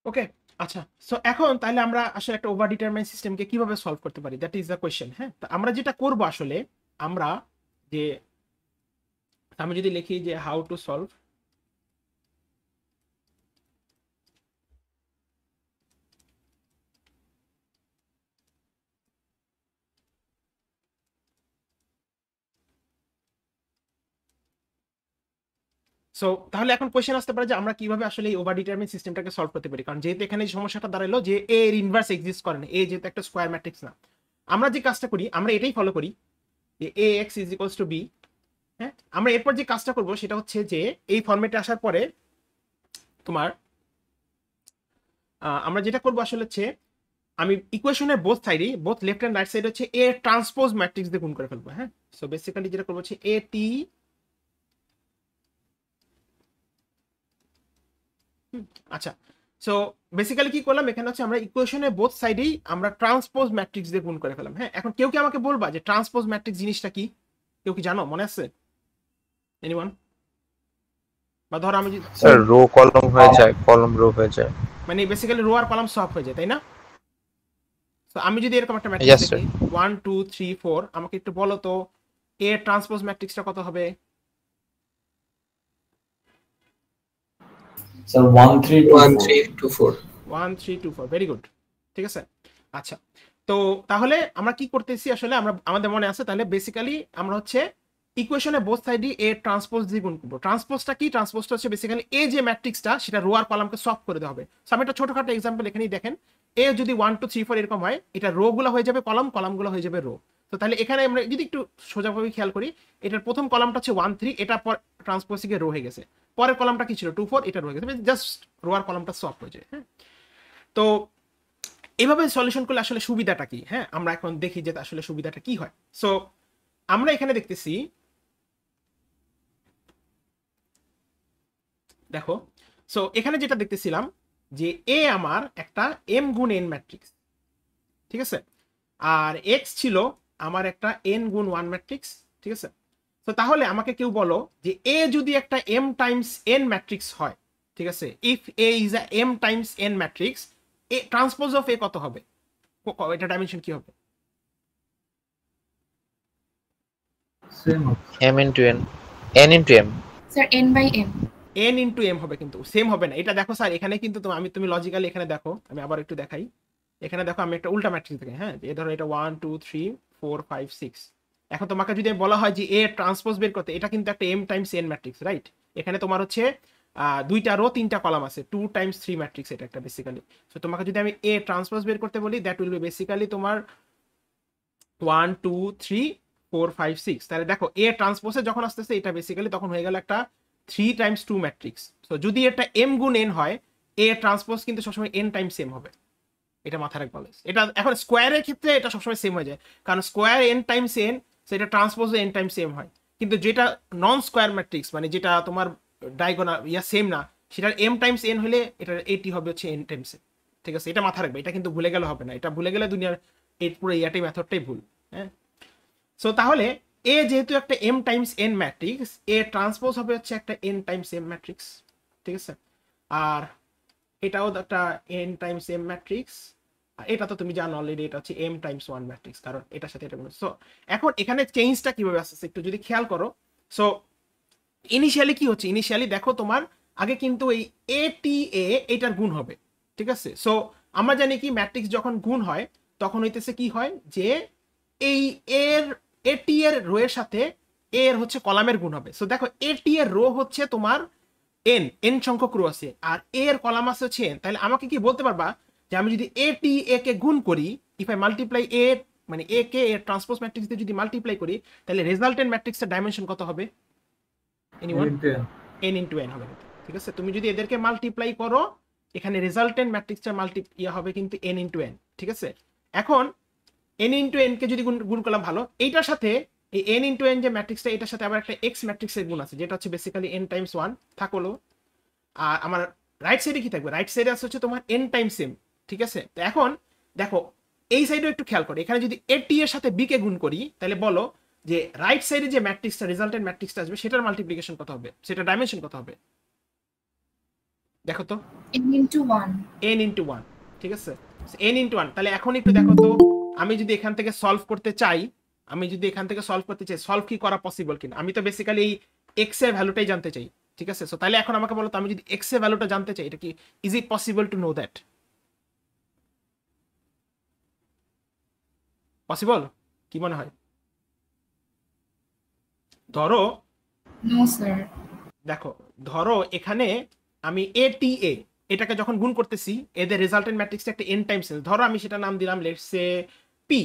A: ওকে, আচ্ছা। সো এখন তাহলে আমরা আসলে একটা ওভার ডিটারমাইন সিস্টেমকে কিভাবে সলভ করতে পারি, দ্যাট ইজ দ্য কোয়েশ্চেন। হ্যাঁ, তো আমরা যেটা করব আসলে, আমরা যে আমি যদি লিখি যে হাউ টু সলভ, সো তাহলে এখন কোয়েশ্চেন আসতে পারে যে আমরা কিভাবে আসলে এই ওভার ডিটারমিন সিস্টেমটাকে সলভ করতে পারি, কারণ যেহেতু এখানে এই সমস্যাটা দাঁড়ালো যে এ এর ইনভার্স এক্সিস্ট করে না, এ যেহেতু একটা স্কোয়ার ম্যাট্রিক্স না। আমরা যে কাজটা করি আমরা এটাই ফলো করি যে ax = b। হ্যাঁ, আমরা এরপর যে কাজটা করব সেটা হচ্ছে যে এই ফরম্যাটে আসার পরে তোমার আমরা যেটা করব আসলে হচ্ছে আমি ইকুয়েশনের বোথ সাইডে, both left and right side হচ্ছে এ ট্রান্সপোজ ম্যাট্রিক্স দিয়ে গুণ করে ফেলবো। হ্যাঁ, সো বেসিক্যালি যেটা করবো হচ্ছে at, আচ্ছা। সো বেসিক্যালি কি করলাম এখানে হচ্ছে আমরা ইকুয়েশনের বোথ সাইডেই আমরা ট্রান্সপোজ ম্যাট্রিক্স দিয়ে গুণ করে ফেলাম। হ্যাঁ, এখন কেউ কি আমাকে বলবা যে ট্রান্সপোজ ম্যাট্রিক্স জিনিসটা কি? কেউ কি জানো, মনে আছে এনিওয়ান? বা ধরো আমি
D: স্যার রো কলম হয়ে যায়, কলম রো হয়ে যায়,
A: মানে বেসিক্যালি রো আর কলাম সব হয়ে যায়, তাই না? তো আমি যদি এরকম একটা ম্যাট্রিক্স লিখি 1 2 3 4, আমাকে একটু বলো তো এ ট্রান্সপোজ ম্যাট্রিক্সটা কত হবে?
C: স্যার 1 3 2 4
A: 1 3 2 4, ভেরি গুড, ঠিক আছে। আচ্ছা, তো তাহলে আমরা কি করতেছি আসলে, আমরা আমাদের মনে আছে তাহলে বেসিক্যালি আমরা হচ্ছে ইকুয়েশনে বোথ সাইডই এ ট্রান্সপোজ দিয়ে গুণ করবো। ট্রান্সপোজটা কি? ট্রান্সপোজটা হচ্ছে বেসিক্যালি এ যে ম্যাট্রিক্সটা সেটা রো আর কলামকে সলভ করে দেওয়া হবে। সো আমি একটা ছোটখাটো এক্সাম্পল এখানেই দেখেন, এ যদি 1 2 3 4 এরকম হয়, এটা রো গুলো হয়ে যাবে কলাম, কলামগুলো হয়ে যাবে রো। তো তাহলে এখানে আমরা যদি একটু সোজাভাবে খেয়াল করি, এটার প্রথম কলামটা হচ্ছে 1 3, এটা পর ট্রান্সপোজিংয়ে রো হয়ে গেছে। পরের কলামটা কি ছিল 2 4, এটা রো হয়ে গেছে, জাস্ট রো আর কলামটা সলভ হয়ে যায়। হ্যাঁ, তো এইভাবে সলিউশন করলে আসলে সুবিধাটা কি? হ্যাঁ, আমরা এখন দেখি যে আসলে সুবিধাটা কি হয়। সো আমরা এখানে দেখতেছি, দেখো, সো এখানে যেটা দেখতেছিলাম যে এ আমার একটা এম গুণ এন ম্যাট্রিক্স, ঠিক আছে, আর এক্স ছিল আমার একটা এন গুণ 1 ম্যাট্রিক্স, ঠিক আছে। তো তাহলে আমাকে কেউ বলো যে এ যদি একটা এম টাইমস এন ম্যাট্রিক্স হয়, ঠিক আছে, if A is a M times N matrix, A transpose of A কত হবে? এটা ডাইমেনশন কি হবে?
C: Same
D: m into n, n into m.
B: Sir n by m।
A: N into M হবে, কিন্তু সেম হবে না। এটা দেখো স্যার, এখানে কিন্তু তুমি লজিক্যালি এখানে দেখো, আমি আবার একটু দেখাই। এখানে দেখো আমি একটা উল্টা ম্যাট্রিক্স দেখি, হ্যাঁ, এ ধরো এটা 1 2 3 4 5 6। এখন তোমাকে যদি বলা হয় যে এ ট্রান্সপোজ বের করতে, এটা কিন্তু একটা M times N matrix, right? এখানে তোমার হচ্ছে দুইটা রো 3টা কলাম আছে, 2 টাইমস 3 ম্যাট্রিক্স এটা একটা বেসিক্যালি। সো তোমাকে যদি আমি এ ট্রান্সপোজ বের করতে বলি, দ্যাট উইল বি বেসিক্যালি তোমার 1 2 3 4 5 6। তাহলে দেখো এ ট্রান্সপোজে যখন আসতেছে এটা বেসিক্যালি তখন হয়ে গেল একটা 3 টাইমস 2 ম্যাট্রিক্স। সো যদি এটা এম গুণ এন হয়, এ ট্রান্সপোজ কিন্তু সবসময় এন টাইমস সেম হবে, এটা মাথায় রাখবা। এটা এখন স্কোয়ারের ক্ষেত্রে এটা সবসময় সেম হয়ে যায়, কারণ স্কোয়ার এন টাইমস এন, সেটা ট্রান্সপোজ এন টাইমস সেম হয়। কিন্তু যেটা নন স্কোয়ার ম্যাট্রিক্স, মানে যেটা তোমার ডায়াগোনাল সেম না, সেটার এম টাইমস এন হলে এটার এটি হবে হচ্ছে এন টাইমস এন, ঠিক আছে। এটা মাথায় রাখবে, এটা কিন্তু ভুলে গেলে হবে না, এটা ভুলে গেলে দুনিয়ার এই পুরো ইয়াটাই মেথডটাই ভুল। হ্যাঁ, সো তাহলে এ যেহেতু একটা M times N matrix, A transpose হবে হচ্ছে একটা এন টাইমস এম ম্যাট্রিক্স, ঠিক আছে। আর এটাও একটা এন টাইমস এম ম্যাট্রিক্স, আর এটা তো তুমি জানো অলরেডি, এটা হচ্ছে এম টাইমস 1 ম্যাট্রিক্স, কারণ এটার সাথে এটা গুণ। সো এখন এখানে চেঞ্জটা কিভাবে আসছে একটু যদি খেয়াল করো। সো ইনিশিয়ালি কি হচ্ছে? ইনিশিয়ালি দেখো তোমার আগে কিন্তু এই এ টি এ এটার গুণ হবে, ঠিক আছে। সো আমরা জানি কি ম্যাট্রিক্স যখন গুণ হয় তখন হইতেছে কি হয়, যে এই এর এটি এর রো এর সাথে এর হচ্ছে কলামের গুণ হবে। সো দেখো এটি এর রো হচ্ছে তোমার এন, এন সংখ্যক রো আছে, আর এর কলাম আছে হচ্ছে এন। তাহলে আমাকে কি বলতে পারবা যে আমি যদি এ টি এ কে গুণ করি, ইফ আই মাল্টিপ্লাই এ, মানে এ কে এর ট্রান্সপোজ ম্যাট্রিক্স দিয়ে যদি মাল্টিপ্লাই করি, তাহলে রেজাল্টেন্ট ম্যাট্রিক্সের ডাইমেনশন কত হবে? এনিওয়ান? এন ইনটু এন হবে, ঠিক আছে। তুমি যদি এদেরকে মাল্টিপ্লাই করো, এখানে রেজাল্টেন্ট ম্যাট্রিক্সটা হবে কিন্তু এন ইনটু এন, ঠিক আছে। এখন এন ইনটু এন কে যদি গুণ করলাম, ভালো, এইটার সাথে এই এন ইনটু এন যে ম্যাট্রিক্সটা, এটার সাথে আবার একটা এক্স ম্যাট্রিক্সের গুণ আছে, যেটা হচ্ছে বেসিক্যালি এন টাইমস 1 থাকলো। আর আমার রাইট সাইডে কি থাকবে? রাইট সাইডে আছে হচ্ছে তোমার এন টাইমস এম, ঠিক আছে। তো এখন দেখো এই সাইডেও একটু খেয়াল করো, এখানে যদি এ টি এর সাথে বি কে গুণ করি, তাহলে বলো যে রাইট সাইডে যে ম্যাট্রিক্সটা, রেজাল্টেন্ট ম্যাট্রিক্সটা আসবে, সেটার মাল্টিপ্লিকেশন কত হবে, সেটা ডাইমেনশন কত হবে? দেখো তো,
B: n into 1।
A: n ইন্টু 1, ঠিক আছে, n ইন্টু 1। তাহলে এখন একটু দেখো তো, আমি যদি এখান থেকে সলভ করতে চাই, সলভ কি করা পসিবল কিনা। আমি তো বেসিক্যালি এই এক্স এর ভ্যালুটাই জানতে চাই, ঠিক আছে। সো তাহলে এখন আমাকে বলো তো, আমি যদি এক্স এর ভ্যালুটা জানতে চাই, এটা কি is it possible to know that? Possible? কি মনে হয়? ধরো,
B: নো স্যার।
A: দেখো, ধরো এখানে আমি এ টি এ এটাকে যখন গুণ করতেছি, এদের রেজাল্টেন্ট ম্যাট্রিক্সটা একটা এন টাইমস, ধরো আমি সেটা নাম দিলাম লেটস সে পি,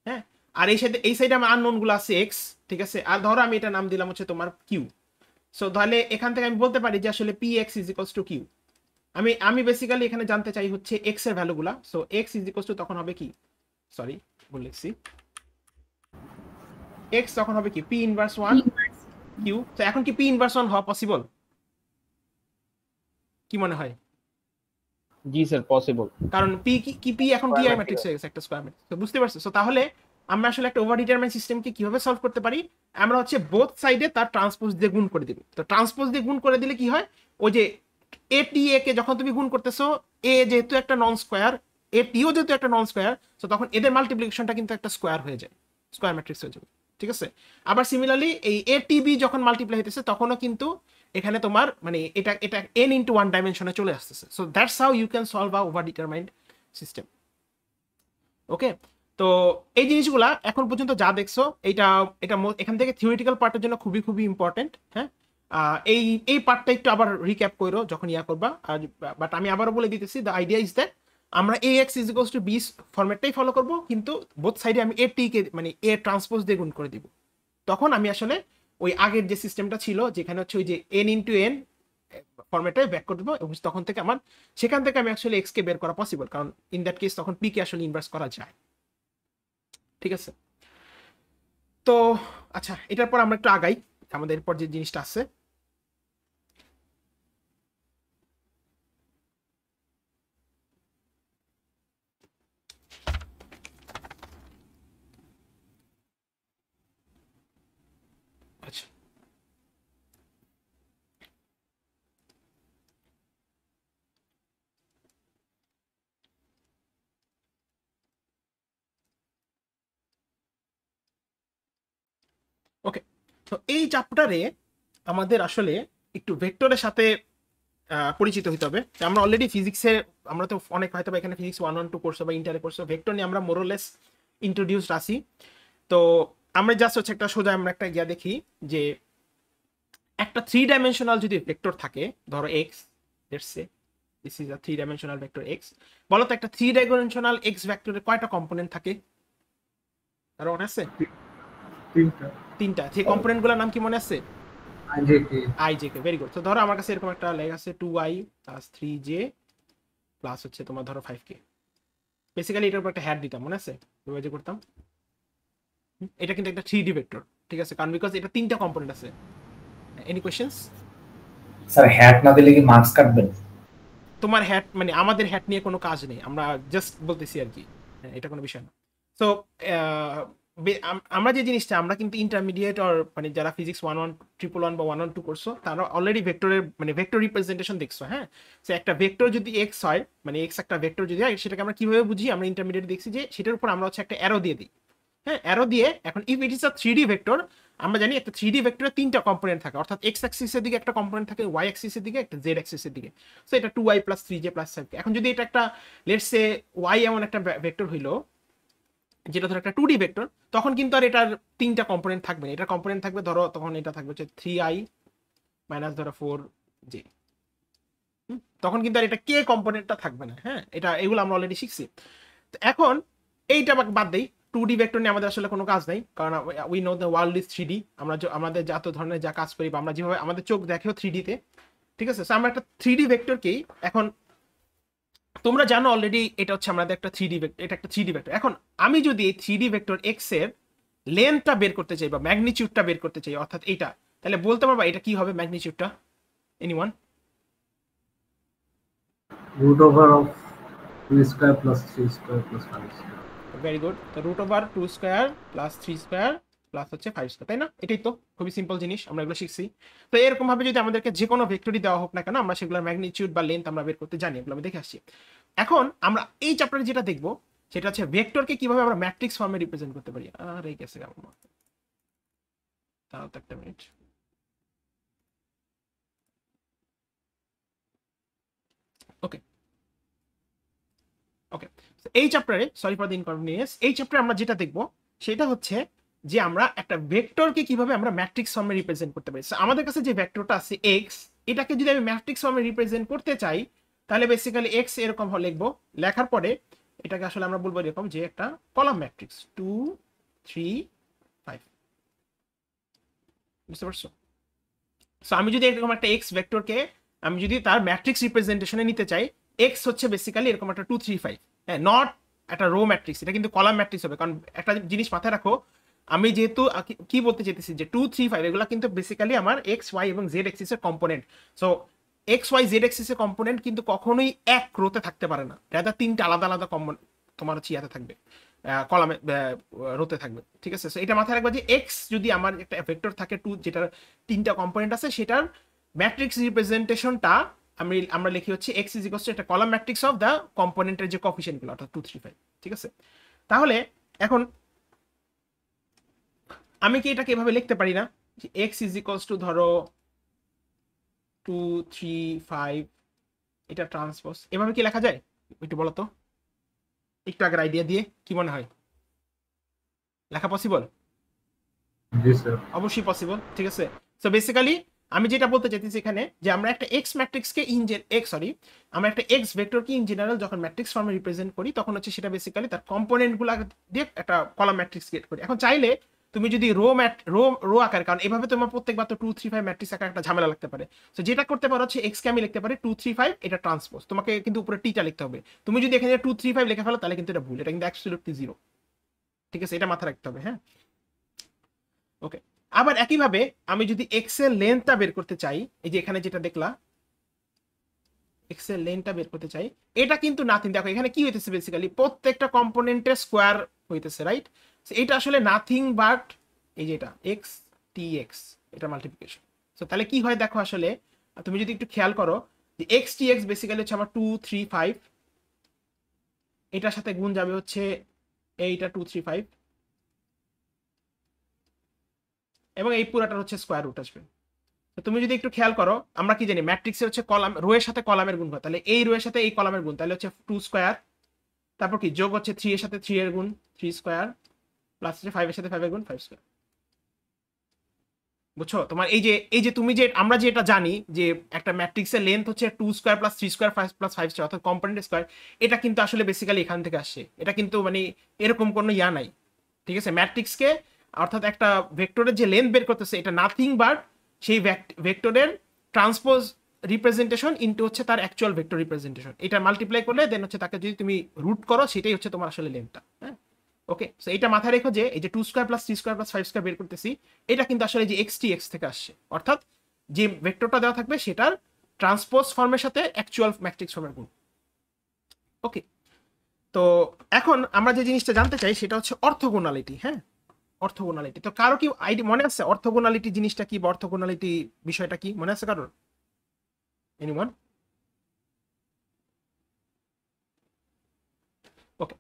A: হ্যাঁ। আর এই সাইডে আমার আননোন গুলো আছে এক্স, ঠিক আছে। আর ধরো আমি এটা নাম দিলাম হচ্ছে তোমার কিউ। সো তাহলে এখান থেকে আমি বলতে পারি যে আসলে P X is equals to Q. আমি বেসিক্যালি এখানে জানতে চাই হচ্ছে এক্স এর ভ্যালুগুলা। So X is equals to তখন হবে কি, সরি ভুল লিখছি, এক্স তখন হবে কি পি ইনভার্স 1 কিউ। তো এখন কি পি ইনভার্স 1 হওয়া পসিবল? কি মনে হয়?
E: জি স্যার, পসিবল।
A: কারণ পি এখন টি আই ম্যাট্রিক্স হয়ে গেছে, একটা স্কয়ার ম্যাট্রিক্স। তো বুঝতে পারছো? সো তাহলে আমরা আসলে একটা ওভার ডিটারমাইন সিস্টেমকে কিভাবে সলভ করতে পারি? আমরা হচ্ছে বোথ সাইডে তার ট্রান্সপোজ দিয়ে গুণ করে দিব। তো ট্রান্সপোজ দিয়ে গুণ করে দিলে কি হয়, ওই যে এ টি এ কে যখন তুমি গুণ করতেছো, এ যেহেতু একটা নন স্কয়ার, এ টিও যেহেতু একটা নন স্কয়ার, তো তখন এদের মাল্টিপ্লিকেশনটা কিন্তু একটা স্কয়ার হয়ে যায়, স্কয়ার ম্যাট্রিক্স হয়ে যাবে, ঠিক আছে। আবার সিমিলারলি এই এ টি বি যখন মাল্টিপ্লাই হইতেছে, তখনও কিন্তু এখানে তোমার মানে এটা n ইনটু 1 ডাইমেনশনে চলে আসতেছে। So that's how you can solve a over determined system. Okay, তো এই জিনিসগুলা এখন পর্যন্ত যা দেখছো এটা এটা এখান থেকে থিওরিটিক্যাল পার্টের জন্য খুবই খুবই ইম্পর্টেন্ট। হ্যাঁ, এই এই পার্টটা একটু আবার রিক্যাপ করো যখন ইয়া করবা। আর বাট আমি আবারও বলে দিতেছি, দ্য আইডিয়া ইজ দ্যাট আমরা ax ইজ টু বি ফরম্যাটটাই ফলো করব, কিন্তু বোথ সাইডে আমি a t কে মানে a ট্রান্সপোজ দিয়ে গুণ করে দিব। তখন আমি আসলে ওই আগের যে সিস্টেমটা ছিল যেখানে হচ্ছে ওই যে n ইন্টু n ফরম্যাটে ব্যাক করে দেবো, এবং তখন থেকে আমার সেখান থেকে আমি আসলে এক্স কে বের করা পসিবল, কারণ ইন দ্যাট কেস তখন পি কে আসলে ইনভার্স করা যায়। ঠিক আছে, তো আচ্ছা এটার পর আমরা একটু আগাই, আমাদের এরপর যে জিনিসটা আছে। আচ্ছা ওকে, তো এই চ্যাপ্টারে আমাদের আসলে একটু ভেক্টরের সাথে পরিচিত হতে হবে। আমরা অলরেডি ফিজিক্সে আমরা তো অনেক হয়তো এখানে ফিজিক্স 1-1-2 করছো বা ইন্টারে করছো, ভেক্টর নিয়ে আমরা মোরলেস ইন্ট্রোডিউসড আসি। তো আমরা জাস্ট হচ্ছে একটা সোজা আমরা একটা ইয়া দেখি যে একটা 3 ডাইমেনশনাল যদি ভেক্টর থাকে, ধরো x, let's say this is a 3 dimensional vector x, বলো তো একটা 3 ডাইমেনশনাল এক্স ভেক্টরে কয়টা কম্পোনেন্ট থাকে? কারো মনে আছে? তিনটা। যে কম্পোনেন্টগুলোর নাম কি মনে আছে? I J K, very good. তো ধরো আমার কাছে এরকম একটা লেগ আছে 2i প্লাস 3j প্লাস হচ্ছে তোমার ধরো 5k। বেসিক্যালি এটার উপর একটা হ্যাট দিতাম, মনে আছে কিভাবে যে করতাম? এটা কিন্তু একটা 3D ভেক্টর, ঠিক আছে, কারণ বিকজ এটা তিনটা কম্পোনেন্ট আছে। Any questions?
C: স্যার হ্যাট না দিলে কি মার্কস কাটবেন?
A: তোমার হ্যাট মানে আমাদের হ্যাট নিয়ে কোনো কাজ নেই, আমরা জাস্ট বলতেছি আর কি, এটা কোনো বিষয় না। সো আমরা যে জিনিসটা আমরা কিন্তু ইন্টারমিডিয়েট আর মানে যারা ফিজিক্স 1-1-1-1 বা 1-1-2 করছো তারা অলরেডি ভেক্টরের মানে ভেক্টর রিপ্রেজেন্টেশন দেখছো। হ্যাঁ, সো একটা ভেক্টর যদি এক্স হয়, মানে এক্স একটা ভেক্টর যদি হয়, সেটাকে আমরা কিভাবে বুঝি? আমরা ইন্টারমিডিয়েট দেখছি যে সেটার উপর আমরা হচ্ছে একটা অ্যারো দিয়ে দিই। হ্যাঁ, অ্যারো দিয়ে এখন if it is a 3D vector, আমরা জানি একটা 3D ভেক্টরে তিনটা কম্পোনেন্ট থাকে, অর্থাৎ এক্স অ্যাক্সিসের দিকে একটা কম্পোনেন্ট থাকে, ওয়াই অ্যাক্সিসের দিকে একটা, জেড অ্যাক্সিসের দিকে। সো এটা 2y plus 3j plus 5k। এখন যদি এটা একটা লেটস সে ওয়াই এমন একটা ভেক্টর হইলো যেটা ধরো একটা 2D ভেক্টর, তখন কিন্তু আর এটার তিনটা কম্পোনেন্ট থাকবে না। এটার কম্পোনেন্ট থাকবে ধরো তখন এটা থাকবে হচ্ছে 3i মাইনাস ধরো 4j। তখন কিন্তু আর এটা কে কম্পোনেন্টটা থাকবে না। হ্যাঁ, এটা এগুলো আমরা অলরেডি শিখছি। তো এখন এইটা বাদ দেই, 2D ভেক্টর নিয়ে আমাদের আসলে কোনো কাজ নাই, কারণ we know the world is 3D। আমরা আমাদের যত ধরনের যা কাজ করি বা আমরা যেভাবে আমাদের চোখ দেখেও 3D তে, ঠিক আছে। সো আমরা একটা 3D ভেক্টরকেই এখন তোমরা জানো অলরেডি এটা হচ্ছে আমাদের একটা 3D ভেক্টর, এটা একটা 3D ভেক্টর। এখন আমি যদি এই 3D ভেক্টর এক্স এর লেন্থটা বের করতে চাই বা ম্যাগনিটিউডটা বের করতে চাই, অর্থাৎ এইটা, তাহলে বলতে পারবা এটা কি হবে ম্যাগনিটিউডটা? Anyone?
F: root over of 2 square plus 3 square plus 5 square.
A: Very good. তো root over 2 square plus 3 square plus হচ্ছে 5 স্কয়ার, তাই না? এটাই তো, খুবই সিম্পল জিনিস, আমরা এগুলো শিখছি। তো এরকম ভাবে যদি আমাদেরকে যে কোনো ভেক্টরই দেওয়া হোক না কেন, আমরা সেগুলোর ম্যাগনিটিউড বা লেন্থ আমরা বের করতে জানি, এগুলো আমি দেখে আসছি। এখন আমরা এই চ্যাপ্টারে যেটা দেখবো সেটা হচ্ছে ভেক্টরকে কিভাবে আমরা ম্যাট্রিক্স ফর্মে রিপ্রেজেন্ট করতে পারি। আর এই গেছে আমার, তাও তো একটা মিনিট। ওকে ওকে, এই চ্যাপ্টারে, সরি ফর দ্য ইনকনভিনিয়েন্স, এই চ্যাপ্টারে আমরা যেটা দেখবো সেটা হচ্ছে যে আমরা একটা ভেক্টরকে কিভাবে আমরা ম্যাট্রিক্স ফর্মে রিপ্রেজেন্ট করতে পারি। আমাদের কাছে যে ভেক্টরটা আছে এক্স, এটাকে যদি আমি ম্যাট্রিক্স ফর্মে রিপ্রেজেন্ট করতে চাই, তাহলে বেসিক্যালি এক্স এরকম লিখবো, লেখার পরে এটাকে আসলে আমরা বলবো এরকম যে একটা কলাম ম্যাট্রিক্স 2 3 5। বুঝতে পারছো? সো আমি যদি এরকম একটা এক্স ভেক্টরকে আমি যদি তার ম্যাট্রিক্স রিপ্রেজেন্টেশনে নিতে চাই, এক্স হচ্ছে বেসিক্যালি এরকম একটা 2 3 5, হ্যাঁ, নট একটা রো ম্যাট্রিক্স, এটা কিন্তু কলাম ম্যাট্রিক্স হবে। কারণ একটা জিনিস মাথায় রাখো, আমি যেহেতু কি বলতে চাইতেছি যে 2 3 5 এগুলো কিন্তু বেসিক্যালি আমার এক্স ওয়াই এবং জেড এক্সিসের component. So X Y Z এক্সিসের কম্পোনেন্ট কিন্তু কখনোই এক রোতে থাকতে পারে না, রাদার তিনটা আলাদা আলাদা তোমার হচ্ছে ইয়াতে থাকবে, কলামে রোতে থাকবে, ঠিক আছে। সো এটা মাথায় রাখবে যে এক্স যদি আমার একটা ভেক্টর থাকে 2 যেটার তিনটা কম্পোনেন্ট আছে, সেটার ম্যাট্রিক্স রিপ্রেজেন্টেশনটা আমরা লিখি হচ্ছে এক্স ইজ ইকুয়ালস টু একটা কলাম ম্যাট্রিক্স অফ দ্য কম্পোনেন্টের যে কোএফিশিয়েন্টগুলো, অর্থাৎ 2 3 5, ঠিক আছে। তাহলে এখন আমি কি এটাকে এভাবে লিখতে পারি না যে এক্স ইজ ইকুয়ালস টু ধরো 2 3 5, এটা ট্রান্সপোজ, এভাবে কি লেখা যায়? একটু বলো তো, একটু আগের আইডিয়া দিয়ে কি মনে হয়? লেখা পসিবল?
F: জি স্যার।
A: অবশ্যই পসিবল, ঠিক আছে। সো বেসিক্যালি আমি যেটা বলতে চাইতেছি এখানে যে আমরা একটা এক্স ম্যাট্রিক্সকে আমরা একটা এক্স ভেক্টরকে ইন জেনারেল যখন ম্যাট্রিক্স ফর্মে রিপ্রেজেন্ট করি তখন হচ্ছে সেটা বেসিক্যালি তার কম্পোনেন্টগুলো দিয়ে একটা কলাম ম্যাট্রিক্স ক্রিয়েট করি। এখন চাইলে তুমি যদি রো আকার, কারণ এভাবে তোমার প্রত্যেকবার তো 2 3 5 ম্যাট্রিক্স আকার একটা ঝামেলা লাগতে পারে। তো যেটা করতে পারো হচ্ছে এক্স কে আমি লিখতে পারি 2 3 5, এটা ট্রান্সপোজ, তোমাকে কিন্তু উপরে টিটা লিখতে হবে। তুমি যদি এখানে 2 3 5 লিখে ফেলো তাহলে কিন্তু এটা ভুল, এটা কিন্তু অ্যাবসলিউটলি জিরো, ঠিক আছে, এটা মাথায় রাখতে হবে। হ্যাঁ, ওকে। আবার একইভাবে আমি যদি এক্স এর লেন্থটা বের করতে চাই, এই যে এখানে যেটা দেখলা এক্স এর লেন্থটা বের করতে চাই, এটা কিন্তু নাথিং। দেখো এখানে কি হইতেছে, বেসিক্যালি প্রত্যেকটা কম্পোনেন্টের স্কোয়ার হইতেছে, রাইট? এটা আসলে নাথিং বাট এই যে এটা এক্স টি এক্স, এটা মাল্টিপ্লিকেশন। সো তাহলে কি হয় দেখো, আসলে তুমি যদি একটু খেয়াল করো যে এক্স টি এক্স বেসিক্যালি হচ্ছে আমার 2 3 5, এটার সাথে গুণ যাবে হচ্ছে এইটা 2 3 5, এবং এই পুরাটার হচ্ছে স্কোয়ার রুট আসবে। তো তুমি যদি একটু খেয়াল করো, আমরা কি জানি ম্যাট্রিক্সের হচ্ছে কলাম, রো এর সাথে কলামের গুণ হয়, তাহলে এই রো এর সাথে এই কলামের গুণ, তাহলে হচ্ছে 2 স্কোয়ার, তারপর কি যোগ হচ্ছে 3 এর সাথে 3 এর গুণ 3 স্কোয়ার, প্লাস হচ্ছে 5 এর সাথে 5 এর গুণ 5 স্কোয়ার। বুঝছো? তোমার এই যে তুমি যে আমরা যে এটা জানি যে একটা ম্যাট্রিক্সের লেন্থ হচ্ছে 2 square plus 3 square plus 5 square, অর্থাৎ কম্পোনেন্ট স্কোয়ার, এটা কিন্তু আসলে বেসিক্যালি এখান থেকে আসছে। এটা কিন্তু মানে এরকম কোনো ইয়া নাই, ঠিক আছে। ম্যাট্রিক্সকে অর্থাৎ একটা ভেক্টরের যে লেন্থ বের করতেছে, এটা নাথিং বাট সেই ভেক্টরের ট্রান্সপোজ রিপ্রেজেন্টেশন ইনটু হচ্ছে তার অ্যাকচুয়াল ভেক্টর রিপ্রেজেন্টেশন। এটা মাল্টিপ্লাই করলে দেন হচ্ছে তাকে যদি তুমি রুট করো, সেটাই হচ্ছে তোমার আসলে লেন্থটা। হ্যাঁ, ওকে। সো এটা মাথায় রেখো যে এই যে 2 square plus 3 square plus 5 square বের করতেছি, এটা কিন্তু আসলে যে এক্স টি এক্স থেকে আসছে, অর্থাৎ যে ভেক্টরটা দেওয়া থাকবে সেটার ট্রান্সপোজ ফর্মের সাথে অ্যাকচুয়াল ম্যাট্রিক্স ফর্মের গুণ। ওকে, তো এখন আমরা যে জিনিসটা জানতে চাই সেটা হচ্ছে অর্থোগোনালিটি। হ্যাঁ, অর্থোগোনালিটি। তো কারো কি মনে আছে অর্থোগোনালিটি জিনিসটা কি, বা অর্থোগোনালিটি বিষয়টা কি মনে আছে কারোর? এনিওয়ান? ওকে,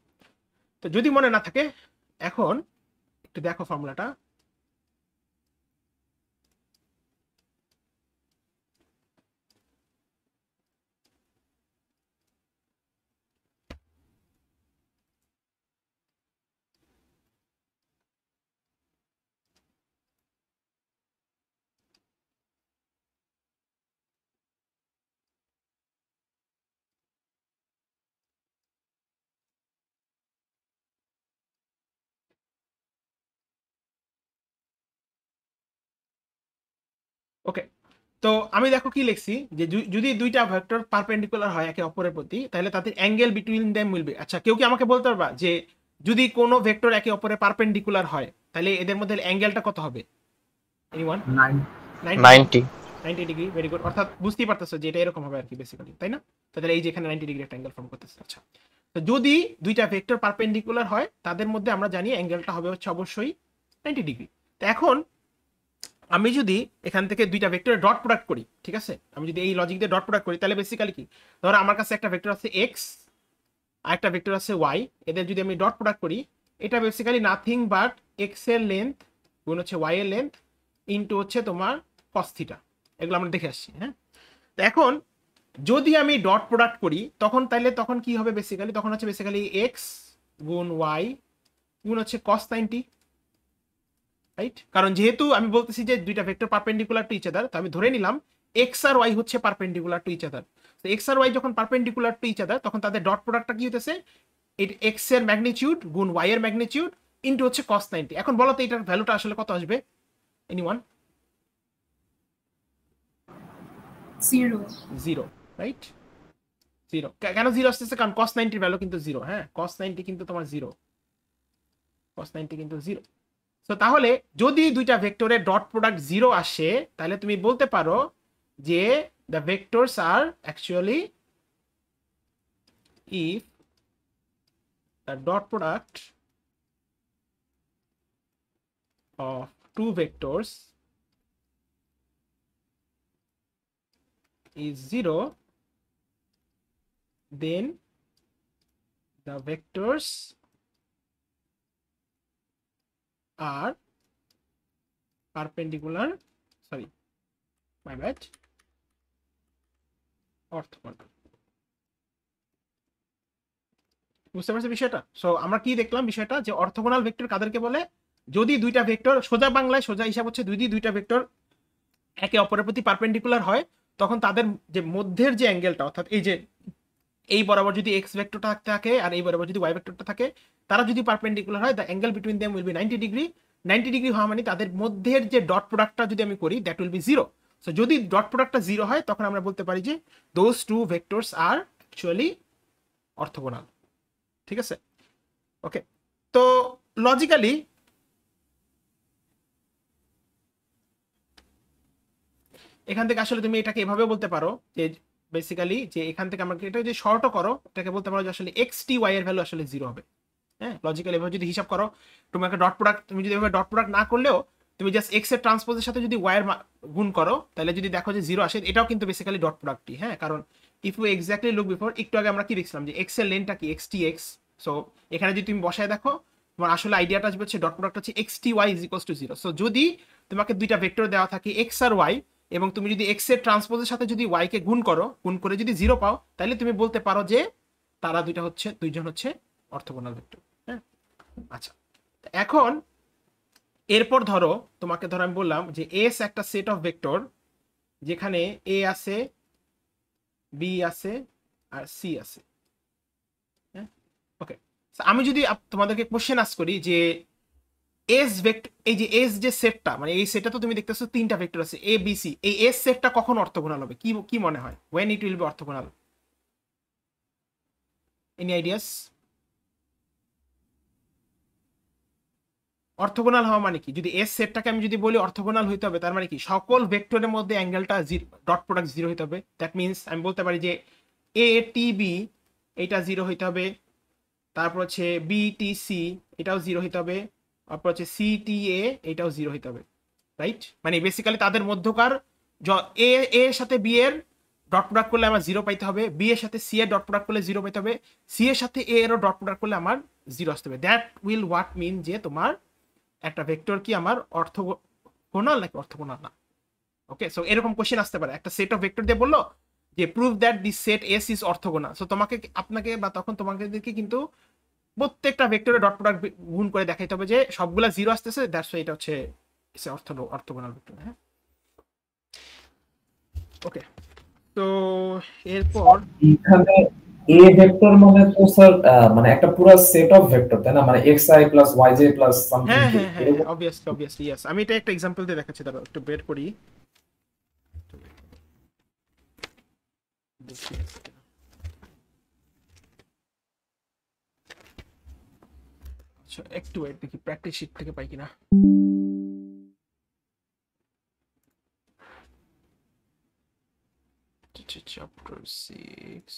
A: তো যদি মনে না থাকে এখন একটু দেখো ফর্মুলাটা। ওকে, তো আমি দেখো কি লিখছি যে যদি দুইটা ভেক্টর পারপেন্ডিকুলার হয় একে অপরের প্রতি, তাহলে তাদের angle between them will be. আচ্ছা, কেউ কি আমাকে বলতে পারবা যে যদি কোনো ভেক্টর একে অপরের পারপেন্ডিকুলার হয় তাহলে এদের মধ্যে অ্যাঙ্গেলটা কত হবে? এনিওয়ান?
D: 90
A: 90 ডিগ্রি। Very good. অর্থাৎ বুঝতেই পারতেছো যে এটা এরকম হবে আর কি বেসিক্যালি, তাই না? তাহলে এই যে এখানে 90 ডিগ্রি একটা অ্যাঙ্গেল ফর্ম করতেছে। আচ্ছা, তো যদি দুইটা ভেক্টর পারপেন্ডিকুলার হয় তাদের মধ্যে আমরা জানি অ্যাঙ্গেলটা হবে হচ্ছে অবশ্যই 90 ডিগ্রি। তো এখন আমি যদি এখান থেকে দুইটা ভেক্টরের ডট প্রোডাক্ট করি, ঠিক আছে, আমি যদি এই লজিক দিয়ে ডট প্রোডাক্ট করি তাহলে বেসিক্যালি কি, ধরো আমার কাছে একটা ভেক্টর আছে এক্স আর একটা ভেক্টর আছে ওয়াই, এদের যদি আমি ডট প্রোডাক্ট করি, এটা বেসিক্যালি নাথিং বাট এক্স এর লেন্থ গুণ হচ্ছে ওয়াই এর লেন্থ ইনটু হচ্ছে তোমার কস থিটা। এগুলো আমরা দেখে আসছি। হ্যাঁ, তো এখন যদি আমি ডট প্রোডাক্ট করি তখন কি হবে বেসিক্যালি, তখন হচ্ছে বেসিক্যালি এক্স গুণ ওয়াই গুণ হচ্ছে কস 90, রাইট? কারণ যেহেতু আমি বলতেছি যে দুইটা vector perpendicular to each other, তো আমি ধরে নিলাম এক্স আর ওয়াই হচ্ছে পারপেন্ডিকুলার টু ইচ আদার। তো এক্স আর ওয়াই যখন পারপেন্ডিকুলার টু ইচ আদার তখন তাদের ডট প্রোডাক্টটা কি হতেছে, এক্স এর ম্যাগনিটিউড গুণ ওয়াই এর ম্যাগনিটিউড ইনটু হচ্ছে cos 90। এখন বলো তো এটার ভ্যালুটা আসলে কত আসবে? এনিওয়ান? 0, রাইট? 0 কেন 0 আসতেছে? কারণ cos 90 এর ভ্যালু কিন্তু 0। হ্যাঁ, cos 90 কিন্তু তোমার 0, cos 90 কিন্তু 0। তো তাহলে যদি দুইটা ভেক্টরের ডট প্রোডাক্ট 0 আসে তাহলে তুমি বলতে পারো যে the vectors are actually, if the dot product of two vectors is 0, then the vectors are perpendicular, sorry, my bad, orthogonal। বুঝতে পারছো বিষয়টা? সো আমরা কি দেখলাম বিষয়টা, যে অর্থোগোনাল ভেক্টর কাদেরকে বলে? যদি দুইটা ভেক্টর, সোজা বাংলায় সোজা হিসাব হচ্ছে যদি দুইটা ভেক্টর একে অপরের প্রতি পারপেন্ডিকুলার হয়, তখন তাদের যে মধ্যের যে অ্যাঙ্গেলটা, অর্থাৎ এই যে এই বরাবর যদি এক্স ভেক্টরটা থাকে আর এই বরাবর যদি ওয়াই ভেক্টরটা থাকে, তারা যদি পারপেন্ডিকুলার হয়, the angle between them will be 90 degree. 90 degree হওয়া মানে তাদের মধ্যের যে ডট প্রোডাক্টটা যদি আমি করি, দ্যাট উইল বি 0। সো যদি ডট প্রোডাক্টটা 0 হয়, তখন আমরা বলতে পারি যে those two vectors are actually orthogonal. ঠিক আছে, ওকে। তো লজিক্যালি এখান থেকে আসলে তুমি এটাকে এভাবে বলতে পারো যে বেসিক্যালি যে এখান থেকে আমাকে এটা যদি শর্টও করো, এটাকে বলতে পারো যে আসলে এক্স টি ওয়াই এর ভ্যালু আসলে 0 হবে। হ্যাঁ, লজিক্যালি এভাবে যদি হিসাব করো, তোমাকে ডট প্রোডাক্ট, তুমি যদি এভাবে ডট প্রোডাক্ট না করলেও তুমি জাস্ট এক্স এর ট্রান্সপোজের সাথে যদি ওয়াই এর গুণ করো, তাহলে যদি দেখো যে 0 আসে, এটাও কিন্তু বেসিক্যালি ডট প্রোডাক্টই। হ্যাঁ, কারণ if you exactly look before, একটু আগে আমরা কি দেখছিলাম যে এক্স এর লেনটা কি এক্স টি এক্স। সো এখানে যদি তুমি বসায় দেখো, তোমার আসলে আইডিয়াটা আসবে হচ্ছে ডট প্রোডাক্ট হচ্ছে X T Y is equals to 0। So যদি তোমাকে দুইটা ভেক্টর দেওয়া থাকে এক্স আর ওয়াই, এবং তুমি যদি এক্স এর ট্রান্সপোজের সাথে যদি ওয়াই কে গুণ করো, গুণ করে যদি 0 পাও, তাহলে তুমি বলতে পারো যে তারা দুইজন হচ্ছে অর্থোগোনাল ভেক্টর। হ্যাঁ, আচ্ছা। এখন এরপর ধরো তোমাকে ধরো আমি বললাম যে এস একটা সেট অফ ভেক্টর, যেখানে এ আছে, বি আছে আর সি আছে। হ্যাঁ, ওকে। আমি যদি তোমাদেরকে কোশ্চেন আস্ক করি যে এস ভেক্টর, এই যে এস যে সেটটা, মানে এই সেটটা তো তুমি দেখতেছো তিনটা ভেক্টর আছে এ বি সি, এই এস সেটটা কখন অর্থোগোনাল হবে, কি মনে হয়? when it will be orthogonal? any ideas? Orthogonal হওয়া মানে কি? যদি এস সেটটাকে আমি যদি বলি অর্থোগোনাল হইতে হবে, তার মানে কি সকল ভেক্টরের মধ্যে অ্যাঙ্গেলটা ডট প্রোডাক্ট 0 হইতে হবে। দ্যাট মিনস আমি বলতে পারি যে এ টি বি এটা 0 হইতে হবে, তারপর হচ্ছে বি টি সি এটাও 0 হইতে হবে, তারপর হচ্ছে সি টি এ এটাও 0 হইতে হবে, রাইট? মানে বেসিক্যালি তাদের মধ্যকার এ এর সাথে বি এর ডট প্রোডাক্ট করলে আমার 0 পাইতে হবে, বি এর সাথে সি এর ডট প্রোডাক্ট করলে 0 পাইতে হবে, সি এর সাথে এ এরও ডট প্রোডাক্ট করলে আমার 0 আসতে হবে। দ্যাট উইল হোয়াট মিন যে তোমার একটা ভেক্টর কি আমার অর্থোগোনাল নাকি অর্থোগোনাল না। ওকে, সো এরকম কোশ্চেন আসতে পারে, একটা সেট অফ ভেক্টর দিয়ে বললো যে prove that this set S is orthogonal. So আপনাকে বা তখন তোমাদেরকে কিন্তু প্রত্যেকটা ভেক্টরের ডট প্রোডাক্ট গুণ করে দেখাইতে হবে যে সবগুলা 0 আসতেছে, দ্যাটস এটা হচ্ছে অর্থোগোনাল ভেক্টর। হ্যাঁ, ওকে। তো এরপর
C: এখানে এ ভেক্টর মানে তো স্যার মানে একটা পুরো সেট অফ ভেক্টর, তাই না? মানে xi + yj + সামথিং।
A: হ্যাঁ হ্যাঁ হ্যাঁ, অবভিয়াসলি ইয়েস। আমি এটা একটা এক্সাম্পল দিয়ে দেখাচ্ছি, দাঁড়াও একটু বের করি। আচ্ছা, একটু ওয়েট দেখি প্র্যাকটিস শিট থেকে পাই কিনা। চ্যাপ্টার 6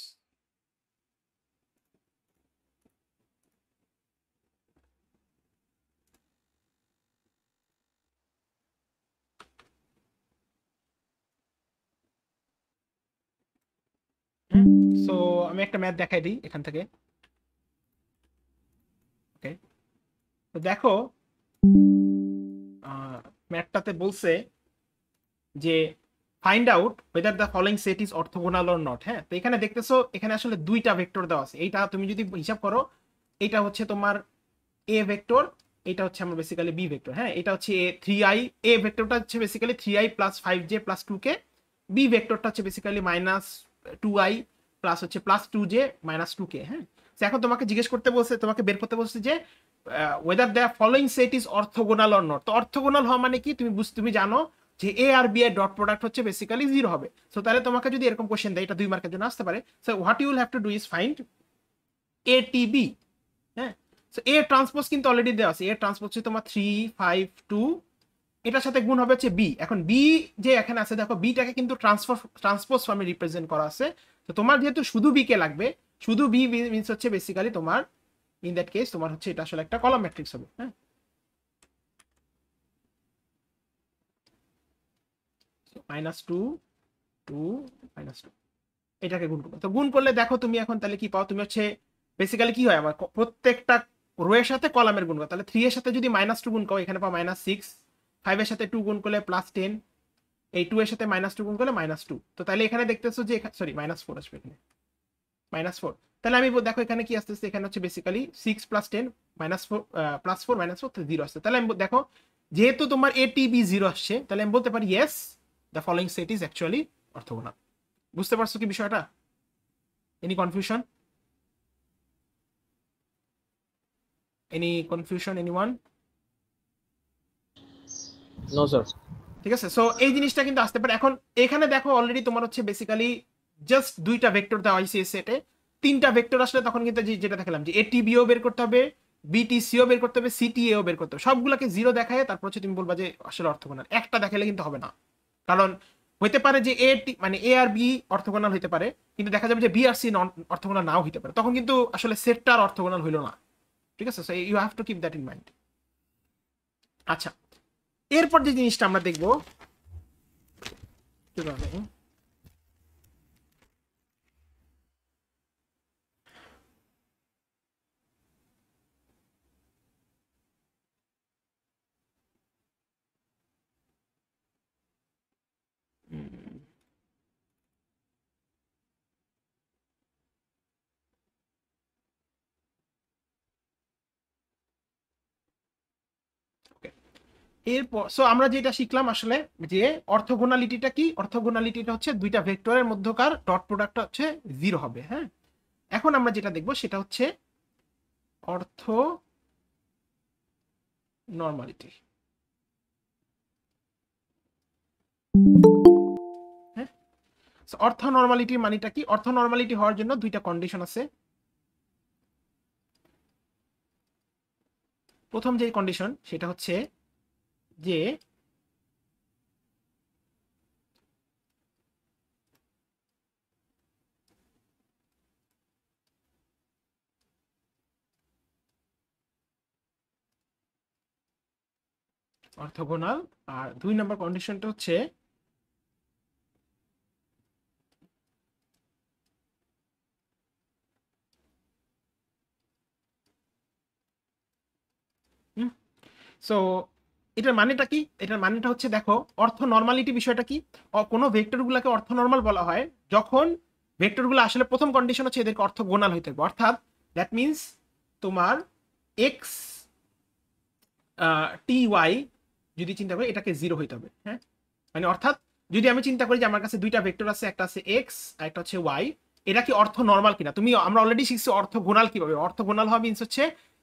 A: সো আমি একটা ম্যাথ দেখাই দিই এখান থেকে। ওকে, তো দেখো ম্যাথটাতে বলছে যে find out whether the following set is orthogonal or not। হ্যাঁ, তো এখানে দেখতেছো এখানে আসলে দুইটা ভেক্টর দেওয়া আছে। এইটা তুমি যদি হিসাব করো, এটা হচ্ছে তোমার এ ভেক্টর, এটা হচ্ছে আমার বেসিক্যালি বি ভেক্টর। হ্যাঁ, এটা হচ্ছে এ 3i, এ ভেক্টরটা হচ্ছে basically 3i + 5j + 2k, B ভেক্টরটা হচ্ছে বেসিক্যালি -2i প্লাস হচ্ছে +2j - 2k। হ্যাঁ, এখন তোমাকে জিজ্ঞেস করতে বলছে, তোমাকে বের করতে বলছে যে whether the following set is orthogonal or not। তো অর্থোগোনাল হওয়া মানে কি তুমি জানো যে এ আর বি এর ডট প্রোডাক্ট হচ্ছে বেসিক্যালি 0 হবে। সো তাহলে তোমাকে যদি এরকম কোশ্চেন দেয়, এটা 2 মার্কের জন্য আসতে পারে। So what you will have to do is find A T B. হ্যাঁ, সো এ ট্রান্সপোজ কিন্তু অলরেডি দেওয়া আছে, এ ট্রান্সপোজ হচ্ছে তোমার 3 5 2, এটার সাথে গুণ হবে হচ্ছে বি। এখন বি যে এখানে আছে দেখো, বিটাকে কিন্তু ট্রান্সপোজ ফর্মে রিপ্রেজেন্ট করা আছে। তো তোমার যেহেতু শুধু বি কে লাগবে, শুধু বি মিন্স হচ্ছে বেসিক্যালি তোমার ইন দ্যাট কেস তোমার হচ্ছে এটা আসলে একটা কলাম ম্যাট্রিক্স হবে। হ্যাঁ, -2 2 -2 এটাকে গুণ করবে। তো গুণ করলে দেখো তুমি এখন তাহলে কি পাও, তুমি হচ্ছে বেসিক্যালি কি হয় আমার প্রত্যেকটা রো এর সাথে কলামের গুণ করো। তাহলে 3 এর সাথে যদি -2 গুণ করো, এখানে পাও -6, 5 এর সাথে 2 গুণ করলে +10, এই 2 এর সাথে -2 গুণ করলে -2। তো তাহলে এখানে দেখতেছো যে সরি -4 আসবে এখানে, -4। তাহলে আমি দেখো এখানে কি আসতেছে, এখানে হচ্ছে বেসিক্যালি 6 + 10 -4 +4 -4 0 আসছে, তাহলে আমি দেখো যেহেতু তোমার এ টি বি 0 আসছে, তাহলে আমি বলতে পারি yes the following set is actually orthogonal. বুঝতে পারছো কি বিষয়টা? Any confusion? Anyone?
E: No sir.
A: ঠিক আছে, সো এই জিনিসটা কিন্তু আসতে পারে। এখন এখানে দেখো অলরেডি তোমার হচ্ছে বেসিক্যালি জাস্ট দুইটা ভেক্টর দেওয়া হয়েছে এই সেটে, তিনটা ভেক্টর আসলে তখন কিন্তু যেটা দেখালাম যে এটিবিও বের করতে হবে, বিটিসিও বের করতে হবে, সিটিএও বের করতে হবে, সবগুলোকে 0 দেখায় তারপর হচ্ছে তুমি বলবা যে আসলে অর্থগোনাল। একটা দেখালে কিন্তু হবে না, কারণ হইতে পারে যে মানে এ আর বি অর্থগোনাল হইতে পারে, কিন্তু দেখা যাবে যে বি আর সি অর্থগোনাল নাও হইতে পারে, তখন কিন্তু আসলে সেটটা আর অর্থগোনাল হইলো না। ঠিক আছে, so you have to keep that in mind. আচ্ছা, এরপর যে জিনিসটা আমরা দেখবো কিভাবে এরপর সো আমরা যেটা শিখলাম আসলে যে অর্থগোনালিটিটা কি, অর্থগোনালিটিটা হচ্ছে দুইটা ভেক্টরের মধ্যকার ডট প্রোডাক্টটা হচ্ছে 0 হবে। হ্যাঁ, এখন আমরা যেটা দেখবো সেটা হচ্ছে অর্থ নর্মালিটি। হ্যাঁ, অর্থ নর্মালিটির মানেটা কি? অর্থ নর্মালিটি হওয়ার জন্য দুইটা কন্ডিশন আছে। প্রথম যে কন্ডিশন সেটা হচ্ছে যে অর্থগোনাল, আর 2 নম্বর কন্ডিশনটা হচ্ছে সো এটার মানেটা কি? এটার মানেটা হচ্ছে দেখো অর্থ নর্মালিটি বিষয়টা কি, কোনো ভেক্টরগুলোকে অর্থ নর্মাল বলা হয় যখন ভেক্টরগুলো আসলে প্রথম কন্ডিশন হচ্ছে এদেরকে অর্থগোনাল হইতে হবে, অর্থাৎ দ্যাট মিনস তোমার এক্স টি ওয়াই যদি চিন্তা করি এটাকে 0 হইতে হবে। হ্যাঁ, মানে অর্থাৎ যদি আমি চিন্তা করি যে আমার কাছে দুইটা ভেক্টর আছে, একটা আছে এক্স আর একটা হচ্ছে ওয়াই, এটা কি অর্থ নর্মাল কিনা? আমরা অলরেডি শিখছি অর্থগোনাল কিভাবে। অর্থগোনাল হওয়া মিনস হচ্ছে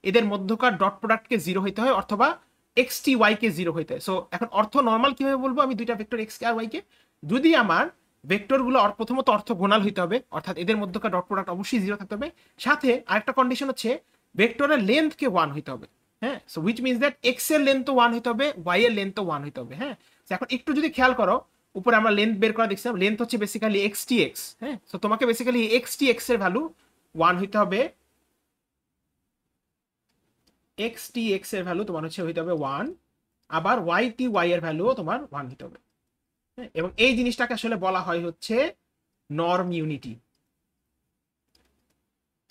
A: এদের মধ্যকার ডট প্রোডাক্টকে 0 হইতে হয় অথবা এক্স টি ওয়াই কে 0 হইতে হয়। সো এখন অর্থ নর্মাল কিভাবে বলবো আমি দুইটা ভেক্টর এক্স কে আর ওয়াই কে? যদি আমার ভেক্টরগুলো প্রথমত অর্থগোনাল হইতে হবে, অর্থাৎ এদের মধ্যকার ডট প্রোডাক্ট অবশ্যই 0 থাকতে হবে, সাথে আরেকটা কন্ডিশন হচ্ছে ভেক্টরের লেন্থ কে 1 হইতে হবে। হ্যাঁ, so which means that x এর লেন্থ 1 হইতে হবে, ওয়াই এর লেন্থ 1 হইতে হবে। হ্যাঁ, এখন একটু যদি খেয়াল করো উপরে আমরা লেন্থ বের করা দেখছিলাম, লেন্থ হচ্ছে বেসিক্যালি এক্স টি এক্স। হ্যাঁ, তো তোমাকে বেসিক্যালি এক্স টি এক্স এর ভ্যালু 1 হইতে হবে, এক্স টি এক্স এর ভ্যালু তোমার হচ্ছে হইতে হবে 1, আবার ওয়াই টি ওয়াই এর ভ্যালু তোমার 1 হইতে হবে। হ্যাঁ, এবং এই জিনিসটাকে আসলে বলা হয় হচ্ছে নর্ম ইউনিটি।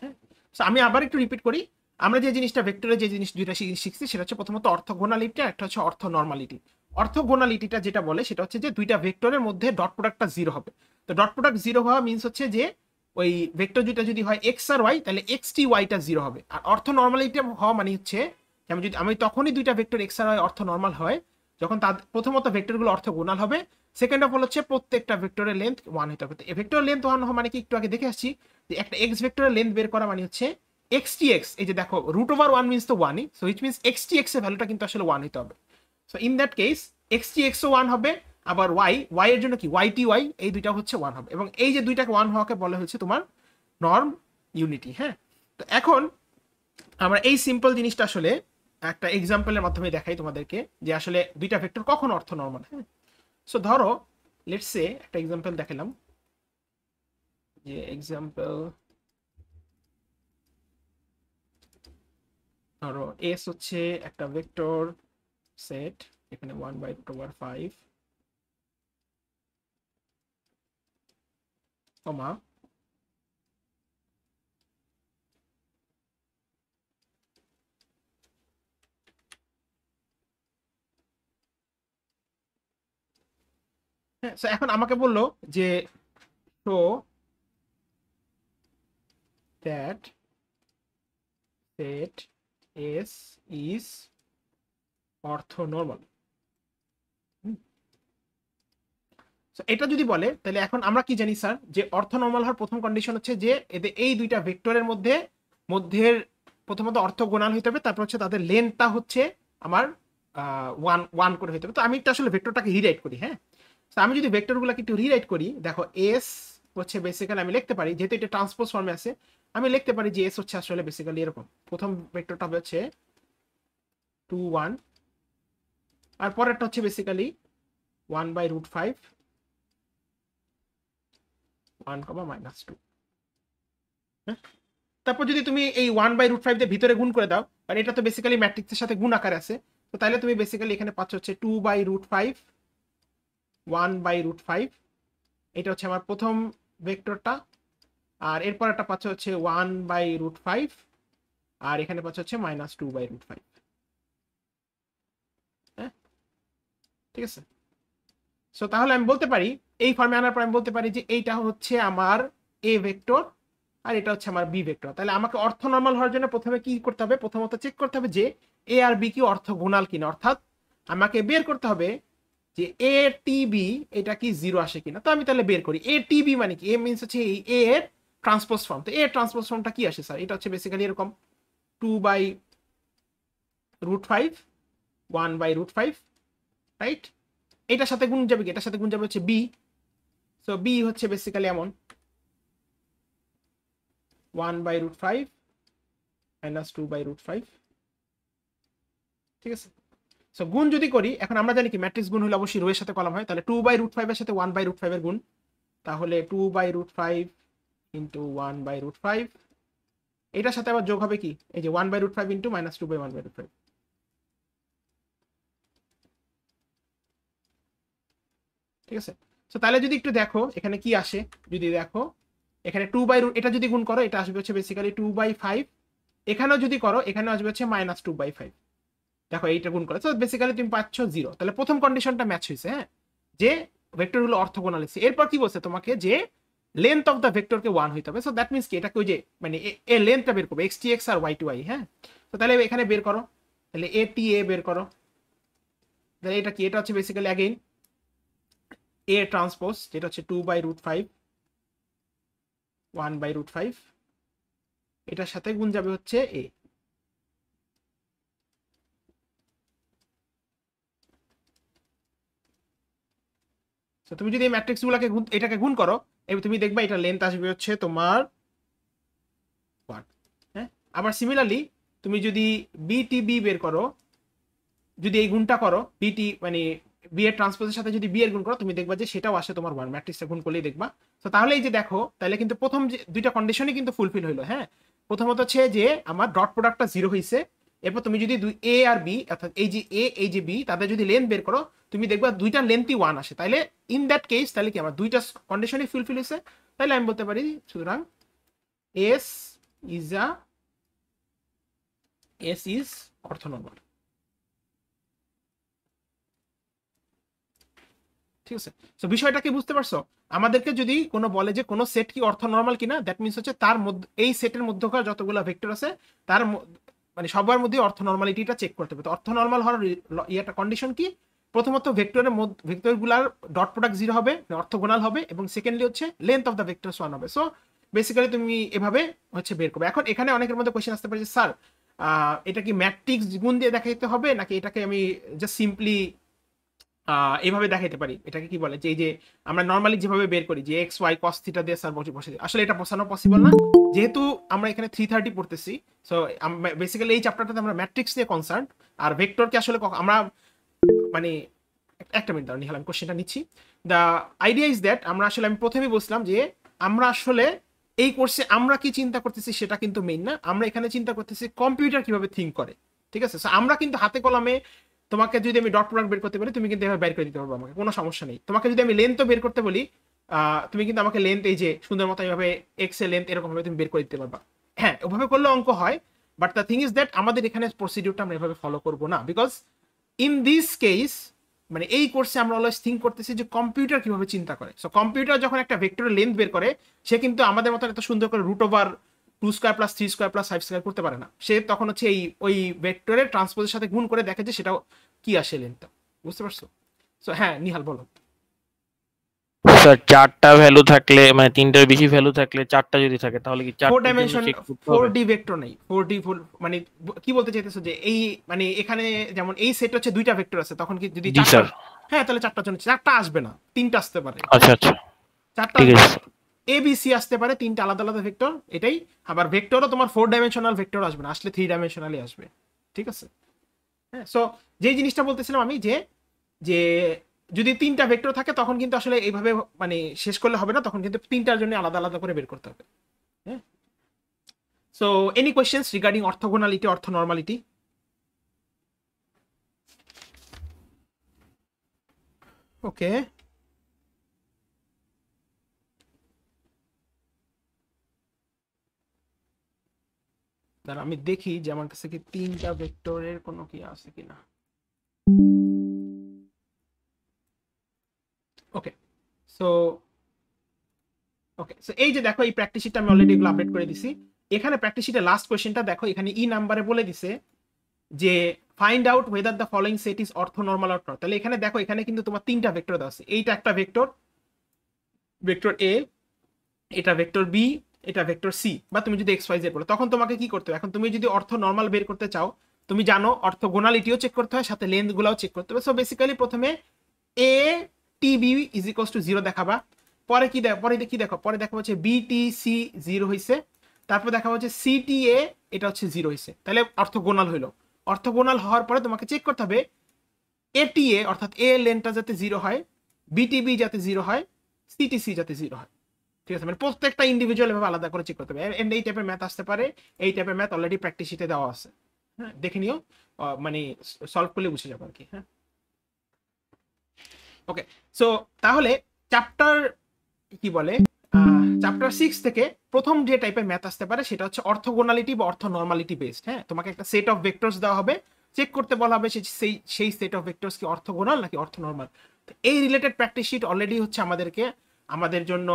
A: হ্যাঁ, আমি আবার একটু রিপিট করি, আমরা যে জিনিসটা ভেক্টরে যে জিনিস দুইটা শিখছি সেটা হচ্ছে প্রথমত অর্থগোনালিটি, একটা হচ্ছে অর্থ নর্মালিটি। অর্থগোনালিটিটা যেটা বলে সেটা হচ্ছে যে দুইটা ভেক্টরের মধ্যে ডট প্রোডাক্টটা 0 হবে। তো ডট প্রোডাক্ট 0 হওয়া মিনস হচ্ছে যে ওই ভেক্টর দুইটা যদি হয় এক্স আর ওয়াই তাহলে এক্স টি ওয়াইটা 0 হবে। আর অর্থ নর্মালিটি হওয়া মানে হচ্ছে আমি তখনই দুইটা ভেক্টর এক্স আর ওয়াই অর্থ নর্মাল হয় যখন তাদের প্রথমত ভেক্টরগুলো অর্থগোনাল হবে, সেকেন্ড অফ অল হচ্ছে প্রত্যেকটা ভেক্টরের লেন্থ 1 হতে হবে। ভেক্টর লেন্থ 1 হওয়া মানে কি একটু আগে দেখে আসছি যে একটা এক্স ভেক্টরের লেন্থ বের করা মানে হচ্ছে এক্স টি এক্স, এই যে দেখো √1 মিনস তো 1ই, so it means X T X এর ভ্যালুটা কিন্তু আসলে 1 হতে হবে। So in that case X T X ও 1 হবে, আবার ওয়াই এর জন্য কি ওয়াই টি ওয়াই, এই দুইটা হচ্ছে 1 হবে, এবং এই যে দুইটাকে 1 হওয়াকে বলা হচ্ছে তোমার নর্ম ইউনিটি। হ্যাঁ, তো এখন আমরা এই সিম্পল জিনিসটা আসলে একটা এক্সাম্পলের মাধ্যমে দেখাই তোমাদেরকে যে আসলে দুইটা ভেক্টর কখন অর্থ নর্মাল। হ্যাঁ, সো ধরো লেটস সে একটা এক্সাম্পল দেখালাম, যে এক্সাম্পল ধরো এস হচ্ছে একটা ভেক্টর সেট, এখানে 1/5 কমা হ্যাঁ, সো এখন আমাকে বললো যে show that set S is orthonormal. এটা যদি বলে তাহলে এখন আমরা কি জানি স্যার, যে অর্থনর্মাল হওয়ার প্রথম কন্ডিশন হচ্ছে যে এদের এই দুইটা ভেক্টরের মধ্যের প্রথমত অর্থগোনাল হইতে হবে, তারপর হচ্ছে তাদের লেন্থটা হচ্ছে আমার 1 করে হইতে হবে। তো আমি একটু আসলে ভেক্টরটাকে রিরাইট করি। হ্যাঁ, তো আমি যদি ভেক্টরগুলোকে একটু রিরাইট করি, দেখো এস হচ্ছে বেসিক্যালি আমি লিখতে পারি, যেহেতু এটা ট্রান্সপোজ ফর্মে আছে, আমি লিখতে পারি যে এস হচ্ছে আসলে বেসিক্যালি এরকম। প্রথম ভেক্টরটা হচ্ছে 2 1, আর পরেরটা হচ্ছে বেসিক্যালি 1/√5 1, -2। হ্যাঁ, তারপর যদি তুমি এই 1/√5 দিয়ে ভিতরে গুণ করে দাও, কারণ এটা তো বেসিক্যালি ম্যাট্রিক্সের সাথে গুণ আকারে আছে, তো তাহলে তুমি বেসিক্যালি এখানে পাচ্ছ হচ্ছে 2/√5 1/√5। এটা হচ্ছে আমার প্রথম ভেক্টরটা, আর এরপর একটা পাচ্ছ হচ্ছে 1/√5, আর এখানে পাচ্ছ হচ্ছে -2/√5। হ্যাঁ, ঠিক আছে। সো তাহলে আমি বলতে পারি, এই ফর্মে আনার পর আমি বলতে পারি যে এইটা হচ্ছে আমার এ ভেক্টর আর এটা হচ্ছে আমার বি ভেক্টর। তাহলে আমাকে অর্থনর্মাল হওয়ার জন্য প্রথমে কি করতে হবে, প্রথমত চেক করতে হবে যে এ আর বি কি অর্থগোনাল কিনা, অর্থাৎ আমাকে বের করতে হবে যে এ টি বি এটা কি 0 আসে কিনা। তো আমি তাহলে বের করি এ টি বি মানে কি, এ মিনস হচ্ছে এই এ এর ট্রান্সপোজ ফর্ম। তো এ ট্রান্সপোজ ফর্মটা কি আসে স্যার, এটা হচ্ছে বেসিক্যালি এরকম 2/√5 1/√5, রাইট। এটার সাথে গুণ যাবে কি, এটার সাথে গুণ যাবে হচ্ছে বি। সো বি হচ্ছে বেসিক্যালি এমন 1/√5 -2/√5, ঠিক আছে। সো গুণ যদি করি, এখন আমরা জানি কি ম্যাট্রিক্স গুণ হলে অবশ্যই রো এর সাথে কলাম হয়, তাহলে 2/√5 এর সাথে 1/√5 এর গুণ, তাহলে 2/√5 × 1/√5। এটার সাথে আবার যোগ হবে কি, এই যে 1/√5 × -2/1/√5। ঠিক আছে। সো তাহলে যদি একটু দেখো এখানে কি আসে, যদি দেখো এখানে 2/√, এটা যদি গুণ করো এটা আসবে হচ্ছে বেসিক্যালি 2/5, এখানেও যদি করো এখানে আসবে হচ্ছে -2/5। দেখো এইটা গুণ করে, তো বেসিক্যালি তুমি পাচ্ছ 0। তাহলে প্রথম কন্ডিশনটা ম্যাচ হয়েছে, হ্যাঁ, যে ভেক্টরগুলো অর্থগোনাল হয়েছে। এরপর কি বলছে তোমাকে, যে লেন্থ অফ দ্য ভেক্টরকে 1 হইতে হবে। সো দ্যাট মিনস কি, এটাকে ওই যে মানে এ লেন্থটা বের করবে x আর y হ্যাঁ। তো তাহলে এখানে বের করো, তাহলে এ বের করো, তাহলে এটা কি, এটা হচ্ছে বেসিক্যালি अगेन এ ট্রান্সপোজ, যেটা হচ্ছে 2/√5 1/√5, এটার সাথে গুণ যাবে হচ্ছে এ। তো তুমি যদি এই ম্যাট্রিক্স গুলাকে এটাকে গুণ করো, এবার তুমি দেখবা এটা লেন্থ আসবে হচ্ছে তোমার 1। হ্যাঁ, আবার সিমিলারলি তুমি যদি বিটিবি বের করো, যদি এই গুণটা করো বিটি মানে বি এর ট্রান্সপোজের সাথে যদি বি এর গুণ করো, তুমি দেখবা যে সেটাও আসে তোমার 1, ম্যাট্রিক্সটা গুণ করলেই দেখবা। তো তাহলে এই যে দেখো, তাহলে কিন্তু প্রথম যে দুইটা কন্ডিশনই কিন্তু ফুলফিল হইলো। হ্যাঁ, প্রথমত হচ্ছে যে আমার ডট প্রোডাক্টটা 0 হইছে, এরপর তুমি যদি এ আর বি অর্থাৎ এই যে এ এই যে বি তাদের যদি লেন্থ বের করো, তুমি দেখবা দুইটা লেন্থই 1 আসে। তাহলে ইন দ্যাট কেস তাহলে কি আমার দুইটা কন্ডিশনই ফুলফিল হইছে। তাহলে আমি বলতে পারি সুতরাং এস ইজ অর্থনর্মাল। ঠিক আছে। সো বিষয়টা কি বুঝতে পারছো? আমাদেরকে যদি কোনো বলে যে কোনো সেট কি অর্থনর্মাল কিনা, দ্যাট মিনস হচ্ছে তার মধ্যে এই সেটের মধ্যকার যতগুলো ভেক্টর আছে তার মানে সবার মধ্যে অর্থনর্মালিটিটা চেক করতে হবে। তো অর্থনর্মাল হওয়ার ইয়েটা কন্ডিশন কি, প্রথমত ভেক্টরগুলার ডট প্রোডাক্ট 0 হবে, অর্থগোনাল হবে, এবং সেকেন্ডলি হচ্ছে লেন্থ অফ দ্য ভেক্টরস 1 হবে। সো বেসিক্যালি তুমি এভাবে হচ্ছে বের করবে। এখন এখানে অনেকের মধ্যে কোশ্চেন আসতে পারে যে স্যার এটা কি ম্যাট্রিক্স গুণ দিয়ে দেখাইতে হবে নাকি এটাকে আমি জাস্ট সিম্পলি এইভাবে দেখাইতে পারি, এটাকে কি বলে, যে এই যে আমরা নর্মালি যেভাবে বের করি যে এক্স ওয়াই কস থিটা দিয়ে স্যার বসে দিই, আসলে এটা বসানো পসিবল না, যেহেতু আমরা এখানে 330 পড়তেছি। সো বেসিক্যালি এই চ্যাপ্টারটাতে আমরা ম্যাট্রিক্স নিয়ে কনসার্ন, আর ভেক্টরকে আসলে আমরা মানে একটা মিনিট দাঁড়ান, আমি কোশ্চেনটা নিচ্ছি। দ্য আইডিয়া ইজ দ্যাট আমরা আসলে আমি প্রথমেই বলছিলাম যে আমরা আসলে এই কোর্সে আমরা কি চিন্তা করতেছি সেটা কিন্তু মেইন না, আমরা এখানে চিন্তা করতেছি কম্পিউটার কিভাবে থিঙ্ক করে। ঠিক আছে, সো আমরা কিন্তু হাতে কলমে তোমাকে যদি আমি ডট প্রোডাক্ট বের করতে বলি তুমি কিন্তু এভাবে বের করে দিতে পারবো, আমাকে কোনো সমস্যা নেই। তোমাকে যদি আমি লেন্থও বের করতে বলি তুমি কিন্তু আমাকে লেন্থ এই যে সুন্দর মতো এইভাবে এক্স এর লেন্থ এরকম ভাবে তুমি বের করে দিতে পারবা। হ্যাঁ, ওভাবে করলে অঙ্ক হয়, but the thing is that আমাদের এখানে প্রসিডিউরটা আমরা এভাবে ফলো করবো না, বিকজ ইন দিস কেস মানে এই কোর্সে আমরা অলওয়েজ থিঙ্ক করতেছি যে কম্পিউটার কিভাবে চিন্তা করে। সো কম্পিউটার যখন একটা ভেক্টরের লেন্থ বের করে, সে কিন্তু আমাদের মতো এত সুন্দর করে root over 2 square plus 3 square plus 5 square করতে পারে না, সে তখন হচ্ছে এই ওই ভেক্টরের ট্রান্সপোজের সাথে গুণ করে দেখে যে সেটা কি আসে লেন্থটা, বুঝতে পারছো? সো হ্যাঁ নিহাল বলো।
D: স্যার চারটা ভ্যালু থাকলে মানে তিনটার বেশি ভ্যালু থাকলে চারটা যদি থাকে তাহলে কি
A: 4
D: চারটা
A: ডাইমেনশন
D: চেক করতে
A: 4D
D: হবে?
A: ভেক্টর নাই, 4D মানে কি বলতে চাইতেছো যে এই মানে এখানে যেমন এই সেট হচ্ছে দুইটা ভেক্টর আছে, তখন কি যদি
D: জি স্যার।
A: হ্যাঁ তাহলে চারটার জন্য চারটা আসবে না, তিনটা আসতে পারে,
D: আচ্ছা আচ্ছা
A: চারটা
D: ঠিক আছে।
A: এ বি সি আসতে পারে, তিনটা আলাদা আলাদা ভেক্টর, এটাই। আবার ভেক্টরও তোমার 4 ডাইমেনশনাল ভেক্টর আসবে না, আসলে 3 ডাইমেনশনালি আসবে, ঠিক আছে? হ্যাঁ, সো যে জিনিসটা বলতেছিলাম আমি যে যে যদি তিনটা ভেক্টর থাকে তখন কিন্তু আসলে এইভাবে মানে শেষ করলে হবে না, তখন কিন্তু তিনটার জন্য আলাদা আলাদা করে বের করতে হবে। হ্যাঁ, সো এনি কোয়েশ্চেন্স রিগার্ডিং অর্থোগোনালিটি, অর্থোনর্মালিটি? ওকে, দাঁড়া আমি দেখি যে আমার কাছে কি তিনটা ভেক্টরের কোনো কি আছে কিনা। ওকে, সো ওকে, সো এই যে দেখো এই প্র্যাকটিস শিটটা আমি অলরেডি এগুলো আপডেট করে দিছি। এখানে প্র্যাকটিস শিটে লাস্ট কোশ্চেনটা দেখো, এখানে ই নাম্বারে বলে দিছে যে find out whether the following set is orthonormal or not. তাহলে এখানে দেখো এখানে কিন্তু তোমার তিনটা ভেক্টর দেওয়া আছে, এইটা একটা ভেক্টর, ভেক্টর এ, এটা ভেক্টর বি, এটা ভেক্টর সি, বা তুমি যদি এক্স ওয়াই জেড বলো, তখন তোমাকে কি করতে হবে? এখন তুমি যদি অর্থ নর্মাল বের করতে চাও, তুমি জানো অর্থোগোনালিটিও চেক করতে হয়, সাথে লেন্থ গুলাও চেক করতে হবে। সো বেসিক্যালি প্রথমে A T B is equals to 0 দেখাবা, পরে কি দেখো, পরে দেখা হচ্ছে বি টি সি 0 হইছে, তারপর দেখা হচ্ছে সি টি এ এটা হচ্ছে 0 হইছে, তাহলে অর্থোগোনাল হইলো। অর্থোগোনাল হওয়ার পরে তোমাকে চেক করতে হবে এটি এ অর্থাৎ এ লেন্থটা যাতে 0 হয়, বিটিবি যাতে 0 হয়, সিটিসি যাতে 0 হয়, ঠিক আছে? মানে প্রত্যেকটা ইন্ডিভিজুয়াল ভাবে আলাদা করে চেক করতে হবে। এন্ড এই টাইপের ম্যাথ আসতে পারে, এই টাইপের ম্যাথ অলরেডি প্র্যাকটিস শিটে দেওয়া আছে, হ্যাঁ দেখে নিও, মানে সলভ করলে বুঝে যাবে আর কি। হ্যাঁ, ওকে, সো তাহলে চ্যাপ্টার কি বলে চ্যাপ্টার 6 থেকে প্রথম যে টাইপের ম্যাথ আসতে পারে সেটা হচ্ছে অর্থোগোনালিটি বা অর্থোনর্মালিটি বেসড। হ্যাঁ, তোমাকে একটা সেট অফ ভেক্টরস দেওয়া হবে, চেক করতে বলা হবে সেই সেট অফ ভেক্টরস কি অর্থোগোনাল নাকি অর্থোনর্মাল। এই রিলেটেড প্র্যাকটিস শিট অলরেডি হচ্ছে আমাদের জন্য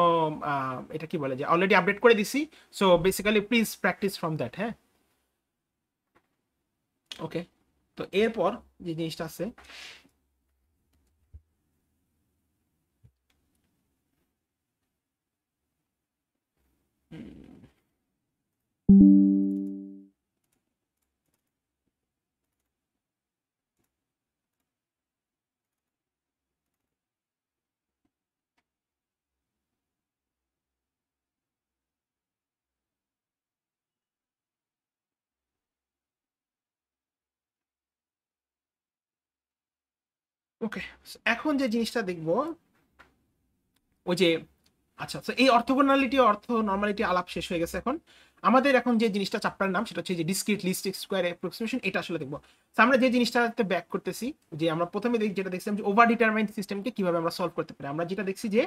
A: এটা কি বলে যে অলরেডি আপডেট করে দিছি। So basically please practice from that. হ্যাঁ, ওকে, তো এরপর যে জিনিসটা আছে ওকে, এখন যে জিনিসটা দেখবো ওই যে আচ্ছা, তো এই অর্থোগোনালিটি অর্থ নর্মালিটি আলাপ শেষ হয়ে গেছে। এখন আমাদের এখন যে জিনিসটা চ্যাপ্টার নাম সেটা হচ্ছে যে ডিসক্রিট লিস্ট স্কয়ার অ্যাপ্রক্সিমেশন, এটা আসলে দেখবো। তো আমরা যে জিনিসটাতে ব্যাক করতেছি, যে আমরা প্রথমে যেটা দেখছিলাম যে ওভার ডিটারমাইন্ড সিস্টেমকে কিভাবে আমরা সলভ করতে পারি, আমরা যেটা দেখছি যে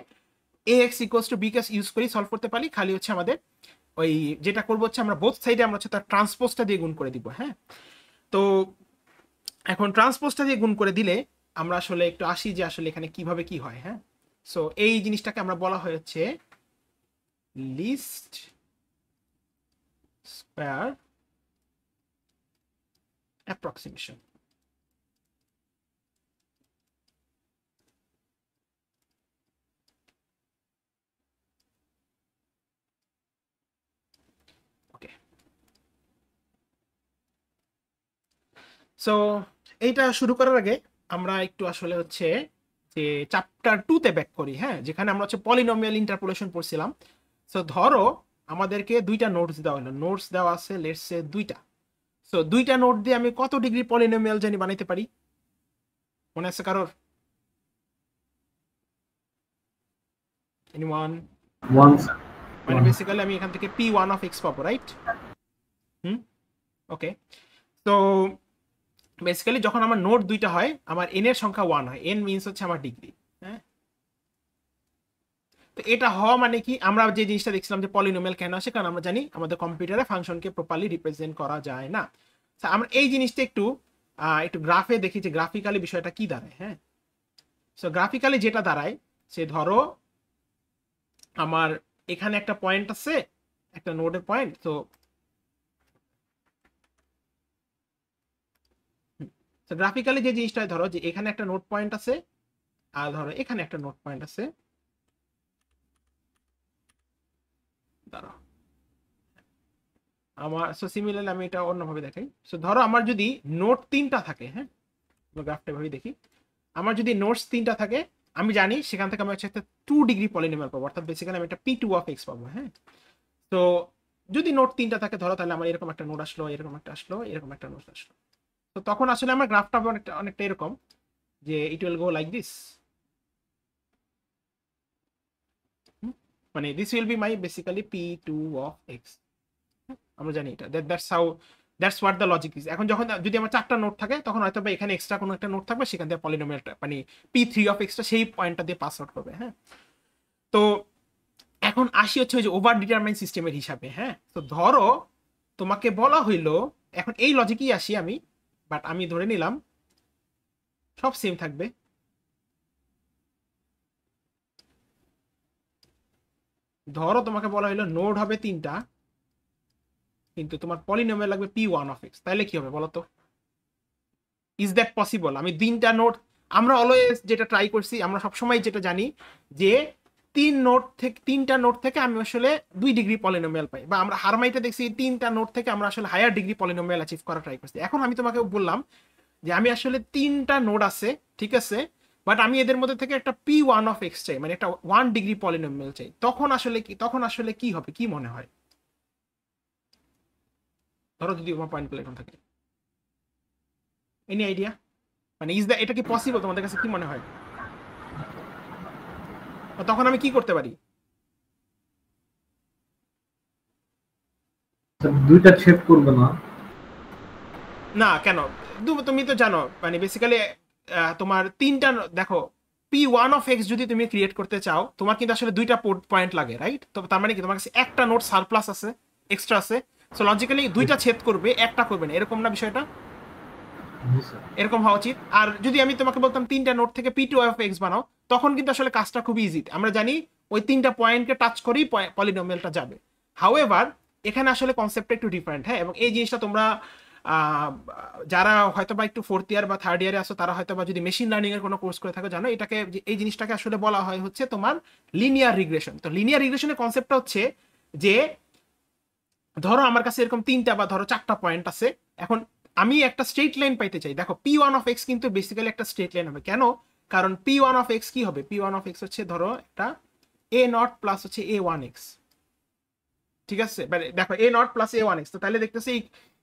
A: A X equals to B কে ইউজ করি সলভ করতে পারি, খালি হচ্ছে আমাদের ওই যেটা করবো হচ্ছে আমরা বোথ সাইডে আমরা হচ্ছে তার ট্রান্সপোজটা দিয়ে গুণ করে দিব। হ্যাঁ, তো এখন ট্রান্সপোজটা দিয়ে গুণ করে দিলে আমরা আসলে একটু আসি যে আসলে এখানে কিভাবে কি হয়। হ্যাঁ, সো এই জিনিসটাকে আমরা বলা হয়েছে লিস্ট স্কয়ার অ্যাপ্রক্সিমেশন। ওকে, সো এইটা শুরু করার আগে আমরা একটু আসলে হচ্ছে যে চ্যাপ্টার 2 তে ব্যাক করি। হ্যাঁ, যেখানে আমরা হচ্ছে পলিনোমিয়াল ইন্টারপোলেশন পড়ছিলাম। সো ধরো আমাদেরকে দুইটা নোটস দেওয়া হলো, নোটস দেওয়া আছে লেটস সে দুইটা। সো দুইটা নোট দিয়ে আমি কত ডিগ্রি পলিনোমিয়াল জানি বানাইতে পারি, মনে আছে কারোর? এনিওয়ান? মানে বেসিক্যালি আমি এখান থেকে p1 অফ x পাবো, রাইট? ওকে, তো বেসিক্যালি যখন আমার নোট দুইটা হয় আমার n এর সংখ্যা 1 হয়, n মিন্স হচ্ছে আমার ডিগ্রি। হ্যাঁ, তো এটা হওয়া মানে কি, আমরা যে জিনিসটা দেখছিলাম যে পলিনোমিয়াল কেন আসে, কারণ আমরা জানি আমাদের কম্পিউটারে ফাংশনকে প্রপারলি রিপ্রেজেন্ট করা যায় না। আমরা এই জিনিসটা একটু গ্রাফে দেখি যে গ্রাফিক্যালি বিষয়টা কি দাঁড়ায়। হ্যাঁ, সো গ্রাফিক্যালি যেটা দাঁড়ায় সে ধরো আমার এখানে একটা পয়েন্ট আছে একটা নোডের পয়েন্ট। তো গ্রাফিক্যালি যে জিনিসটা ধরো যে এখানে একটা নোড পয়েন্ট আছে আর ধরো এখানে একটা নোড পয়েন্ট আছে, দাঁড়াও আমার সো সিমিলারলি আমি এটা অন্যভাবে দেখাই। সো ধরো আমার যদি নোড 3টা থাকে, হ্যাঁ গ্রাফটা ভাবে দেখি, আমার যদি নোডস 3টা থাকে আমি জানি সেখান থেকে আমি হচ্ছে একটা 2 ডিগ্রি পলিনোমিয়াল পাবো, অর্থাৎ বেসিক্যালি আমি একটা p2 অফ x পাবো। হ্যাঁ তো যদি নোড 3টা থাকে ধরো, তাহলে আমার এরকম একটা নোড আসলো, এরকম একটা আসলো, এরকম একটা নোড আসলো। তো তখন আসলে আমার গ্রাফটা অনেকটা অনেকটা এরকম যে it will go like this, মানে this will be my basically p2 of x। আমরা জানি এটা, that's what the logic is. এখন যখন যদি আমার 4টা নোট থাকে তখন হয়তো বা এখানে এক্সট্রা কোনো একটা নোট থাকবে, সেখান থেকে পলিনোমিয়ালটা মানে p3 অফ x টা সেই পয়েন্টটা দিয়ে পাস আউট করবে। হ্যাঁ তো এখন আসি হচ্ছে ওই যে ওভার ডিটারমাইন সিস্টেমের হিসাবে। হ্যাঁ তো ধরো তোমাকে বলা হইলো, এখন এই লজিকই আসি আমি, বাট আমি ধরে নিলাম সব সেম থাকবে। ধরো তোমাকে বলা হইলো নোড হবে 3টা, কিন্তু তোমার পলিনোমিয়াল লাগবে p1 অফ x, তাহলে কি হবে বলো তো? Is that possible? আমি 3টা নোড, আমরা অলওয়েজ যেটা ট্রাই করছি, আমরা সবসময় যেটা জানি যে 3টা নোড থেকে আমি আসলে 2 ডিগ্রি পলিনোমিয়াল পাই, বা আমরা হারমাইটে দেখছি 3টা নোড থেকে আমরা আসলে হায়ার ডিগ্রি পলিনোমিয়াল অ্যাচিভ করা ট্রাই করছি। এখন আমি তোমাকে বললাম যে আমি আসলে 3টা নোড আছে, ঠিক আছে, বাট আমি এদের মধ্যে থেকে একটা p1 অফ x চাই, মানে একটা 1 ডিগ্রি পলিনোমিয়াল চাই। তখন আসলে কি হবে, কি মনে হয়? ধরো যদি আমার পয়েন্টগুলো এরকম থাকে, এনি আইডিয়া? মানে এটা কি পসিবল তোমাদের কাছে, কি মনে হয়? তখন আমি কি করতে পারি?
F: দুইটা ছেদ করবে না?
A: না কেন, তুমি তো জানো মানে বেসিক্যালি তোমার 3টা দেখো p1 অফ x যদি তুমি ক্রিয়েট করতে চাও তোমার কিন্তু আসলে 2টা পয়েন্ট লাগে, রাইট? তো তার মানে কি তোমার কাছে একটা নোট সারপ্লাস আছে, এক্সট্রা আছে, সো লজিক্যালি 2টা ছেদ করবে, একটা করবে না, এরকম না বিষয়টা? এরকম হওয়া উচিত। আর যদি আমি তোমাকে বলতাম 3টা নোট থেকে p2 অফ x বানাও, তখন কিন্তু আসলে কাজটা খুব ইজি, আমরা জানি ওই 3টা পয়েন্টকে টাচ করেই পলিনোমিয়ালটা যাবে। হাউএভার এখানে আসলে কনসেপ্টটা একটু ডিফারেন্ট। হ্যাঁ এবং এই জিনিসটা তোমরা যারা হয়তো বা একটু 4th ইয়ার বা 3rd ইয়ারে আসো, তারা হয়তো বা যদি মেশিন লার্নিং এর কোনো কোর্স করে থাকো জানো, এটাকে এই জিনিসটাকে আসলে বলা হয় হচ্ছে তোমার লিনিয়ার রিগ্রেশন। তো লিনিয়ার রিগ্রেশনের কনসেপ্টটা হচ্ছে যে ধরো আমার কাছে এরকম 3টা বা ধরো 4টা পয়েন্ট আছে, এখন আমি একটা স্ট্রেট লাইন পাইতে চাই। দেখো p1 অফ x কিন্তু বেসিক্যালি একটা স্ট্রেট লাইন হবে। কেন? কারণ p1 অফ x কি হবে? p1 অফ x হচ্ছে ধরো একটা a0 প্লাস হচ্ছে a1x, ঠিক আছে? মানে দেখো a0 প্লাস a1x, তো তাহলে দেখতেছি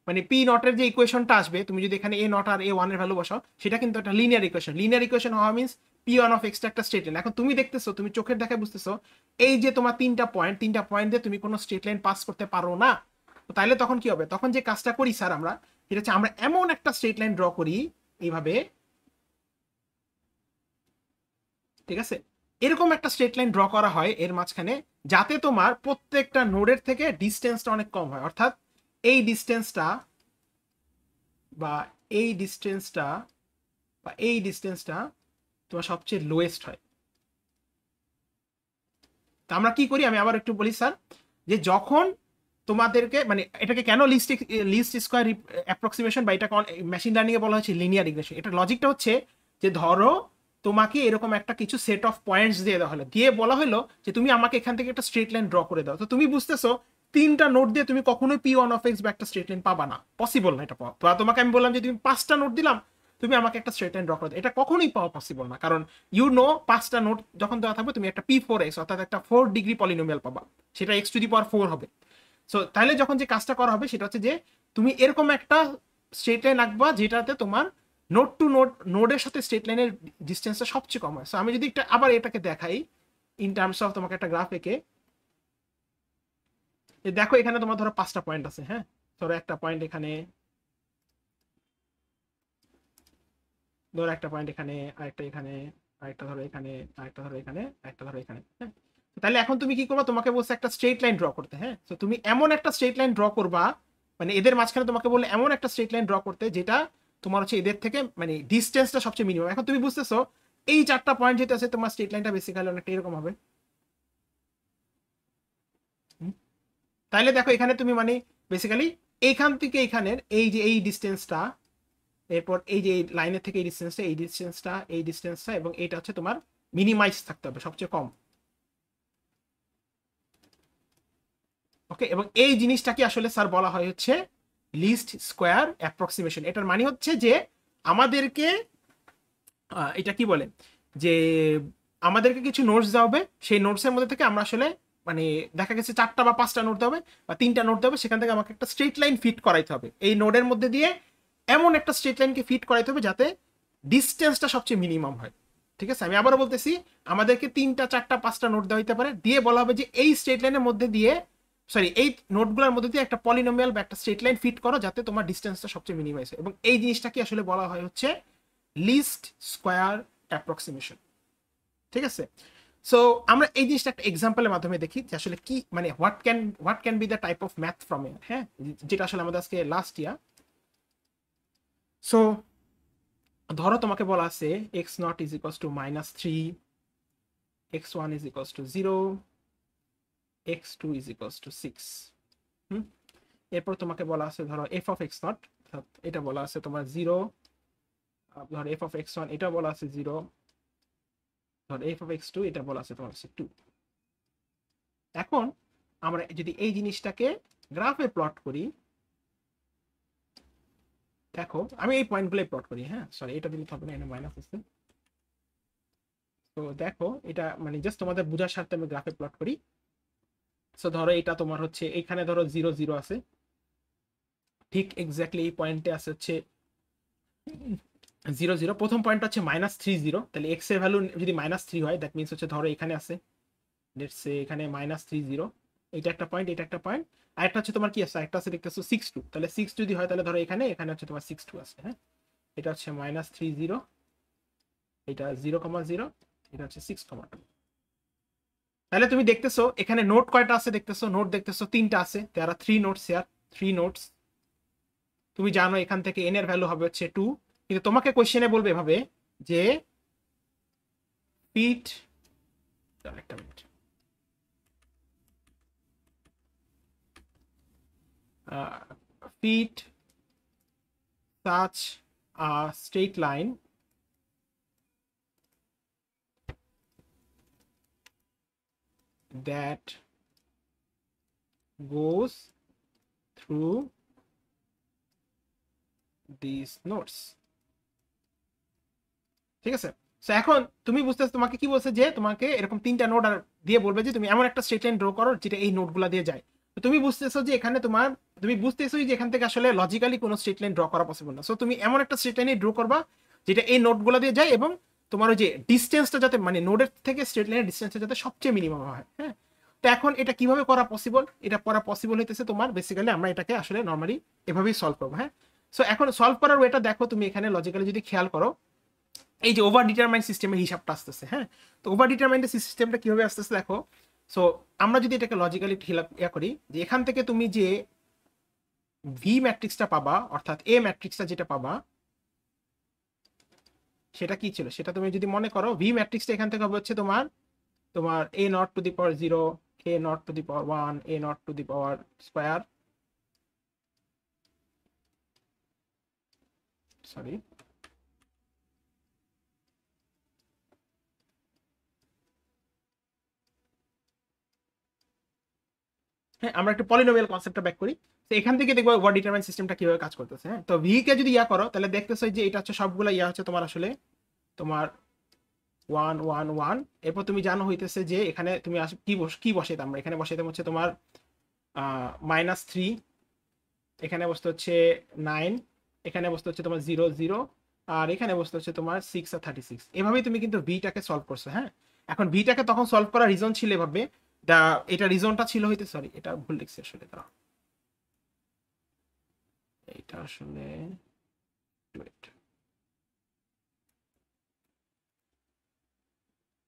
A: মানে p0 এর যে ইকুয়েশনটা আসবে, তুমি যদি এখানে a0 আর a1 এর ভ্যালু বসাও, সেটা কিন্তু একটা লিনিয়ার ইকুয়েশন। লিনিয়ার ইকুয়েশন হওয়া মিন্স p1 অফ x টা একটা স্ট্রেট লাইন। এখন তুমি দেখতেছো, তুমি চোখের দেখায় বুঝতেছো এই যে তোমার 3টা পয়েন্ট দিয়ে তুমি কোনো স্ট্রেট লাইন পাস করতে পারো না। তো তাহলে তখন কি হবে? তখন যে কাজটা করি স্যার আমরা, সেটা হচ্ছে আমরা এমন একটা স্ট্রেট লাইন ড্র করি এইভাবে, ঠিক আছে? এরকম একটা স্ট্রেট লাইন ড্র করা হয় এর মাঝখানে, যাতে তোমার প্রত্যেকটা নোডের থেকে ডিসটেন্সটা অনেক কম হয়, অর্থাৎ এই ডিসটেন্সটা বা এই ডিসটেন্সটা বা এই ডিসটেন্সটা তোমার সবচেয়ে লোয়েস্ট হয়। তা আমরা কি করি, আমি আবার একটু বলি স্যার, যে যখন তোমাদেরকে মানে এটাকে কেন লিস্ট স্কয়ার অ্যাপ্রক্সিমেশন বা এটা মেশিন লার্নিং এ বলা হচ্ছে লিনিয়ার রিগ্রেশন, এটা লজিকটা হচ্ছে যে ধরো তোমাকে এরকম একটা কিছু সেট অফ পয়েন্টস দিয়ে দেওয়া হলো, দিয়ে বলা হলো যে তুমি আমাকে এখান থেকে একটা স্ট্রেট লাইন ড্র করে দাও। তো তুমি বুঝতেছো 3টা নোট দিয়ে তুমি কখনোই p1 অফ x বা একটা স্ট্রেট লাইন পাবা না, পসিবল না এটা পাওয়া। তো তোমাকে আমি বললাম যে তুমি 5টা নোট দিলাম, তুমি আমাকে একটা স্ট্রেট লাইন ড্র করে দাও, এটা কখনোই পাওয়া পসিবল না। কারণ 5টা নোট যখন দেওয়া থাকবে তুমি একটা p4x অর্থাৎ একটা 4 ডিগ্রি পলিনোমিয়াল পাবা, সেটা x⁴ হবে। সো তাহলে যখন যে কাজটা করা হবে সেটা হচ্ছে যে তুমি এরকম একটা স্ট্রেট লাইন আঁকবা যেটাতে তোমার নোড টু নোডের সাথে স্ট্রেট লাইনের ডিসটেন্সটা সবচেয়ে কম হয়। সো আমি যদি একটা আবার এটাকে দেখাই ইন টার্মস অফ তোমাকে একটা গ্রাফ এঁকে, দেখো এখানে তোমার ধরো 5টা পয়েন্ট আছে। হ্যাঁ ধরো একটা পয়েন্ট এখানে, ধরো একটা পয়েন্ট এখানে, আরেকটা এখানে, আরেকটা ধরো এখানে, আরেকটা ধরো এখানে, আরেকটা ধরো এখানে। হ্যাঁ তাহলে এখন তুমি কি করবা, তোমাকে বলছে একটা স্ট্রেট লাইন ড্র করতে। হ্যাঁ তো তুমি এমন একটা স্ট্রেট লাইন ড্র করবা, মানে এদের মাঝখানে তোমাকে বললে এমন একটা স্ট্রেট লাইন ড্র করতে যেটা তোমার হচ্ছে এদের থেকে মানে ডিসটেন্সটা সবচেয়ে মিনিমাম। এখন তুমি বুঝতেছো এই 4টা পয়েন্ট যেটা আছে তোমার স্ট্রেট লাইনটা বেসিক্যালি অনেকটা এরকম হবে। তাইলে দেখো এখানে তুমি মানে বেসিক্যালি এইখান থেকে এখানের এই যে এই ডিস্টেন্সটা, এরপর এই যে লাইনের থেকে এই ডিস্টেন্সটা, এই ডিস্টেন্সটা, এই ডিস্টেন্সটা, এবং এটা হচ্ছে তোমার মিনিমাইজ থাকতে হবে সবচেয়ে কম। ওকে, এবং এই জিনিসটাকে আসলে স্যার বলা হয় হচ্ছে লিস্ট স্কোয়ার অ্যাপ্রক্সিমেশন। এটার মানে হচ্ছে যে আমাদেরকে এটা কি বলে যে আমাদেরকে কিছু নোটস দেওয়া হবে, সেই নোটসের মধ্যে থেকে আমরা আসলে মানে দেখা গেছে 4টা বা 5টা নোট দেওয়া হবে বা 3টা নোট দেওয়া হবে, সেখান থেকে আমাকে একটা স্ট্রেট লাইন ফিট করাইতে হবে। এই নোডের মধ্যে দিয়ে এমন একটা স্ট্রেট লাইনকে ফিট করাইতে হবে যাতে ডিস্টেন্সটা সবচেয়ে মিনিমাম হয়। ঠিক আছে, আমি আবারও বলতেছি, আমাদেরকে 3টা 4টা 5টা নোট দেওয়া হতে পারে, দিয়ে বলা হবে যে এই স্ট্রেট লাইনের মধ্যে দিয়ে এই নোটগুলোর মধ্যে দিয়ে একটা পলিনোমিয়াল বা একটা স্ট্রেট লাইন ফিট করো যাতে তোমার ডিস্টেন্সটা সবচেয়ে মিনিমাইজ হয়। এবং এই জিনিসটাকে আসলে বলা হয় হচ্ছে লিস্ট স্কোয়ার অ্যাপ্রক্সিমেশন। ঠিক আছে, সো আমরা এই জিনিসটা একটা এক্সাম্পলের মাধ্যমে দেখি যে আসলে কি মানে what can be the type of math from a, হ্যাঁ, যেটা আসলে আমাদের আজকে লাস্ট ইয়ার। সো ধরো তোমাকে বলা আছে x not is equals two -3, x1 is equals to 0, x2 is equals two 6। এরপর তোমাকে বলা আছে ধরো এফ অফ এক্স নট, এটা বলা আছে তোমার 0, ধরো এফ অফ x1 এটা বলা আছে 0, ধরো এফ অফ x2 এটা বলা আছে তোমার 2। এখন আমরা যদি এই জিনিসটাকে গ্রাফে প্লট করি, দেখো আমি এই পয়েন্টগুলোই প্লট করি, হ্যাঁ সরি এটা দিলে হবে না, এখানে মাইনাস আছে। তো দেখো এটা মানে জাস্ট তোমাদের বোঝার স্বার্থে আমি গ্রাফে প্লট করি। সো ধরো এটা তোমার হচ্ছে এখানে ধরো 0 0 আছে, ঠিক এক্স্যাক্টলি এই পয়েন্টে আছে হচ্ছে 0 0। প্রথম পয়েন্ট হচ্ছে -3 0, তাহলে এক্স এর ভ্যালু যদি -3 হয় দ্যাট মিনস হচ্ছে ধরো এখানে আছে লেটস সে এখানে -3 0, এটা একটা পয়েন্ট, এটা একটা পয়েন্ট। আর একটা হচ্ছে তোমার কি আছে, একটা আছে দেখতেছো 6 2, তাহলে 6 যদি হয় তাহলে ধরো এখানে হচ্ছে তোমার 6 2 আছে, হ্যাঁ। এটা হচ্ছে -3 0, এটা 0 0, এটা হচ্ছে 6 2। তাহলে তুমি দেখতেছো এখানে নোট কয়টা আছে, দেখতেছো নোট দেখতেছো 3টা আছে, দেয়ার আর 3 নোটস হিয়ার, 3 নোটস। তুমি জানো এখান থেকে n এর ভ্যালু হবে হচ্ছে 2, কিন্তু তোমাকে কোশ্চেনে বলবে এভাবে যে ফিট, একটা minute, feet such a straight line that goes through these nodes। ঠিক আছে, সো এখন তুমি বুঝতেছো তোমাকে কি বলছে যে তোমাকে এরকম 3টা নোড আর দিয়ে বলবে যে তুমি এমন একটা স্ট্রেট লাইন ড্র করো যেটা এই নোডগুলো দিয়ে যায়। তো তুমি বুঝতেছো যে এখানে তুমি বুঝতেছো যে এখান থেকে আসলে লজিক্যালি কোনো স্ট্রেট লাইন ড্র করা পসিবল না। সো তুমি এমন একটা স্ট্রেট লাইনে ড্র করবা যেটা এই নোডগুলো দিয়ে যায় এবং তোমার ওই যে ডিস্টেন্সটা যাতে মানে নোডের থেকে স্ট্রেট লাইনের ডিস্টেন্সটা যাতে সবচেয়ে মিনিমাম হয়, হ্যাঁ। তো এখন এটা কিভাবে করা পসিবল, এটা করা পসিবল হইতেছে তোমার বেসিক্যালি আমরা এটাকে আসলে নর্মালি এভাবেই সলভ করবো, হ্যাঁ। সো এখন সলভ করার ওয়েটা দেখো, তুমি এখানে লজিক্যালি যদি খেয়াল করো এই যে ওভার ডিটারমাইন্ড সিস্টেমের হিসাবটা আসতেছে, হ্যাঁ। তো ওভার ডিটারমাইন্ড সিস্টেমটা কিভাবে আসতেছে দেখো। সো আমরা যদি এটাকে লজিক্যালি করি যে এখান থেকে তুমি যে ভি ম্যাট্রিক্সটা পাবা, অর্থাৎ এ ম্যাট্রিক্সটা যেটা পাবা সেটা কি ছিল, সেটা তুমি যদি মনে করো ভি ম্যাট্রিক্সটা এখান থেকে হবে হচ্ছে তোমার A nought to the power 0, A nought to the power 1, A nought to the power square, sorry হ্যাঁ, আমরা একটু পলিনোমিয়াল কনসেপ্টটা ব্যাক করি। তো এখান থেকে দেখবো ওভার ডিটারমাইন্ড সিস্টেমটা কিভাবে কাজ করতেছে, হ্যাঁ। তো ভি কে যদি ইয়া করো তাহলে দেখতেছো যে এটা হচ্ছে সবগুলো ইয়া হচ্ছে তোমার আসলে তোমার 1 1 1। এরপর তুমি জানো হইতেছে যে এখানে তুমি কি বসাইতে, আমরা এখানে বসাইতে হচ্ছে তোমার -3, এখানে বসতে হচ্ছে 9, এখানে বসতে হচ্ছে তোমার 0 0, আর এখানে বসতে হচ্ছে তোমার 6 আর 36। এভাবেই তুমি কিন্তু ভিটাকে সলভ করছো, হ্যাঁ। এখন ভিটাকে তখন সলভ করার রিজন ছিল এভাবে, এটা রিজনটা ছিল হইতে, সরি এটা ভুল লিখছি আসলে, দাঁড়াও এটা আসলে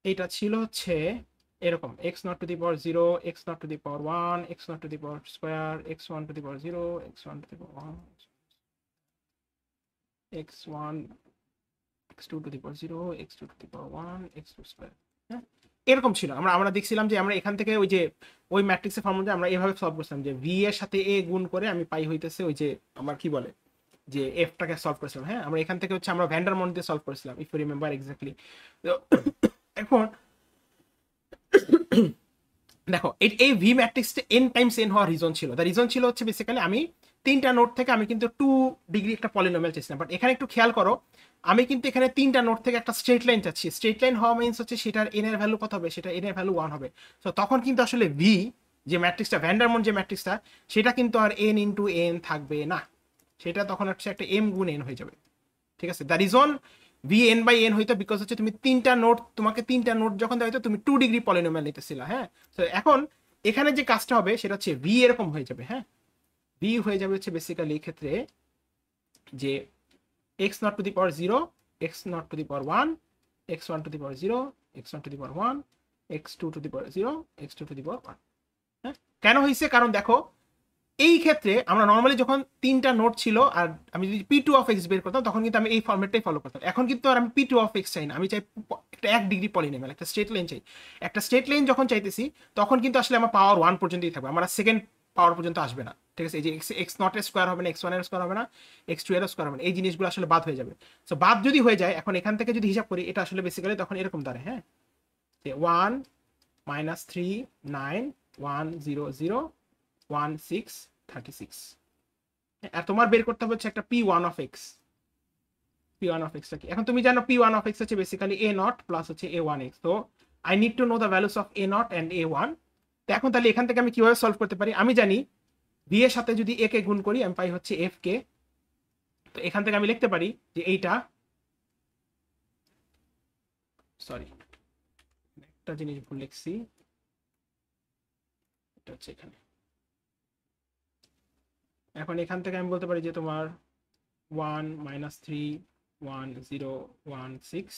A: এটা ছিল হচ্ছে এরকম x not to the power 0, x not to the power 1, x not to the power square, x1 two the power 0, x1 two the power 1, x1 x2 two the power 0, x2 two the power 1, x2 square, হ্যাঁ। এরকম ছিল। আমরা আমরা দেখছিলাম যে আমরা এখান থেকে ওই যে ওই ম্যাট্রিক্সের ফর্ম অনুযায়ী আমরা এভাবে সলভ করছিলাম যে ভি এর সাথে এ গুণ করে আমি পাই হইতেছে ওই যে আমার কি বলে যে এফটাকে সলভ করেছিলাম। হ্যাঁ, আমরা এখান থেকে হচ্ছে আমরা ভ্যান্ডারমন্ট দিয়ে সলভ করেছিলাম, ইফ ইউ রিমেম্বার এক্স্যাক্টলি। তো এখন দেখো এই ভি ম্যাট্রিক্সটা এন টাইমস এন হওয়ার রিজন ছিল। দ্য রিজন ছিল হচ্ছে বেসিক্যালি আমি 3টা নোড থেকে আমি কিন্তু 2 ডিগ্রি একটা পলিনোমিয়াল চাইছিলাম। বাট এখানে একটু খেয়াল করো, আমি কিন্তু এখানে 3টা নোড থেকে একটা স্ট্রেট লাইন চাচ্ছি। স্ট্রেট লাইন হওয়া মিনস হচ্ছে সেটার এন এর ভ্যালু কত হবে, সেটা এন এর ভ্যালু 1 হবে। তো তখন কিন্তু আসলে ভি যে ম্যাট্রিক্সটা, ভ্যান্ডারমন্ট যে ম্যাট্রিক্সটা, সেটা কিন্তু আর এন ইন্টু এন থাকবে না, সেটা তখন হচ্ছে একটা এম গুণ এন হয়ে যাবে। ঠিক আছে, the reason V N by N হইতো বিকজ হচ্ছে তুমি 3টা নোড, তোমাকে 3টা নোড যখন দেওয়া হইতো তুমি 2 ডিগ্রি পলিনোমিয়াল নিতেছিলা। হ্যাঁ, তো এখন এখানে যে কাজটা হবে সেটা হচ্ছে ভি এরকম হয়ে যাবে। হ্যাঁ, ভি হয়ে যাবে হচ্ছে বেসিক্যালি এই ক্ষেত্রে যে X nought to the power 0, X nought to the power 1, X 1 to the power 0, X 1 to the power 1, X 2 to the power 0, X 2 to the power 1। হ্যাঁ, কেন হয়েছে? কারণ দেখো এই ক্ষেত্রে আমরা নর্মালি যখন 3টা নোট ছিল আর আমি যদি পি টু অফ এক্স বের করতাম তখন কিন্তু আমি এই ফর্মেটটাই ফলো করতাম। এখন কিন্তু আর আমি পি টু অফ এক্স চাই না, আমি চাই একটা 1 ডিগ্রি পলিনোমিয়াল, একটা স্ট্রেট লাইন চাই। একটা স্ট্রেট লাইন যখন চাইতেছি তখন কিন্তু আসলে আমার পাওয়ার 1 পর্যন্তই থাকবে, আমার সেকেন্ড পাওয়ার পর্যন্ত আসবে না। ঠিক আছে, এই যে এক্স নট এর স্কোয়ার হবে না, এক্স 1 এর স্কোয়ার হবে না, এক্স 2 এর স্কোয়ার হবে না, এই জিনিসগুলো আসলে বাদ হয়ে যাবে। সো বাদ যদি হয়ে যায়, এখন এখান থেকে যদি হিসাব করি এটা আসলে বেসিক্যালি তখন এরকম দাঁড়ায়। হ্যাঁ, 1 - 3 9 1 0 0 1 6 36। আর তোমার বের করতে হবে হচ্ছে একটা p1 of x। p1 of x কি? এখন তুমি জানো p1 অফ x হচ্ছে বেসিক্যালি a0 প্লাস হচ্ছে a1x। তো I need to know the values of a0 and a1। তো এখন তাহলে এখান থেকে আমি কিভাবে সলভ করতে পারি? আমি জানি v এর সাথে যদি a কে গুণ করি আমি পাই হচ্ছে f কে। তো এখান থেকে আমি লিখতে পারি যে এইটা, সরি একটা জিনিস ভুল লিখছি, এটা হচ্ছে এখানে। এখন এখান থেকে আমি বলতে পারি যে তোমার 1 - 3 1 0 1 6,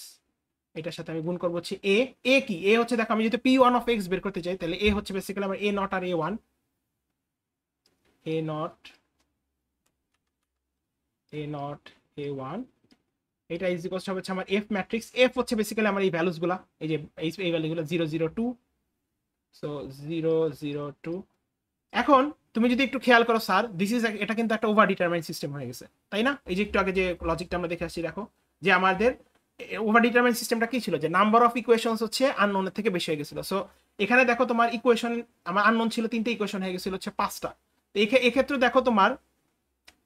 A: এটার সাথে আমি গুণ করবো হচ্ছে এ। এ কি? এ হচ্ছে দেখো আমি যদি p1 অফ x বের করতে চাই তাহলে এ হচ্ছে বেসিক্যালি আমার a নট আর a1, a নট a1। এটা ইজ ইকুয়ালস হবে হচ্ছে আমার f ম্যাট্রিক্স। f হচ্ছে বেসিক্যালি আমার এই ভ্যালুস গুলা, এই যে এই ভ্যালুগুলো 0 0 2, সো 0 0 2। এখন তুমি যদি একটু খেয়াল করো স্যার, এটা কিন্তু একটা ওভার ডিটারমাইন সিস্টেম হয়ে গেছে, তাই না? এই যে একটু আগে যে লজিকটা আমরা দেখে আসছি, দেখো যে আমাদের ওভার ডিটারমাইন সিস্টেমটা কি ছিল, যে নাম্বার অফ ইকুয়েশনস হচ্ছে আননোনের থেকে বেশি হয়ে গেছিল। সো এখানে দেখো তোমার ইকুয়েশন, আমার আননোন ছিল 3টে, ইকুয়েশন হয়ে গেছিল হচ্ছে 5টা। তো এক্ষেত্রে দেখো তোমার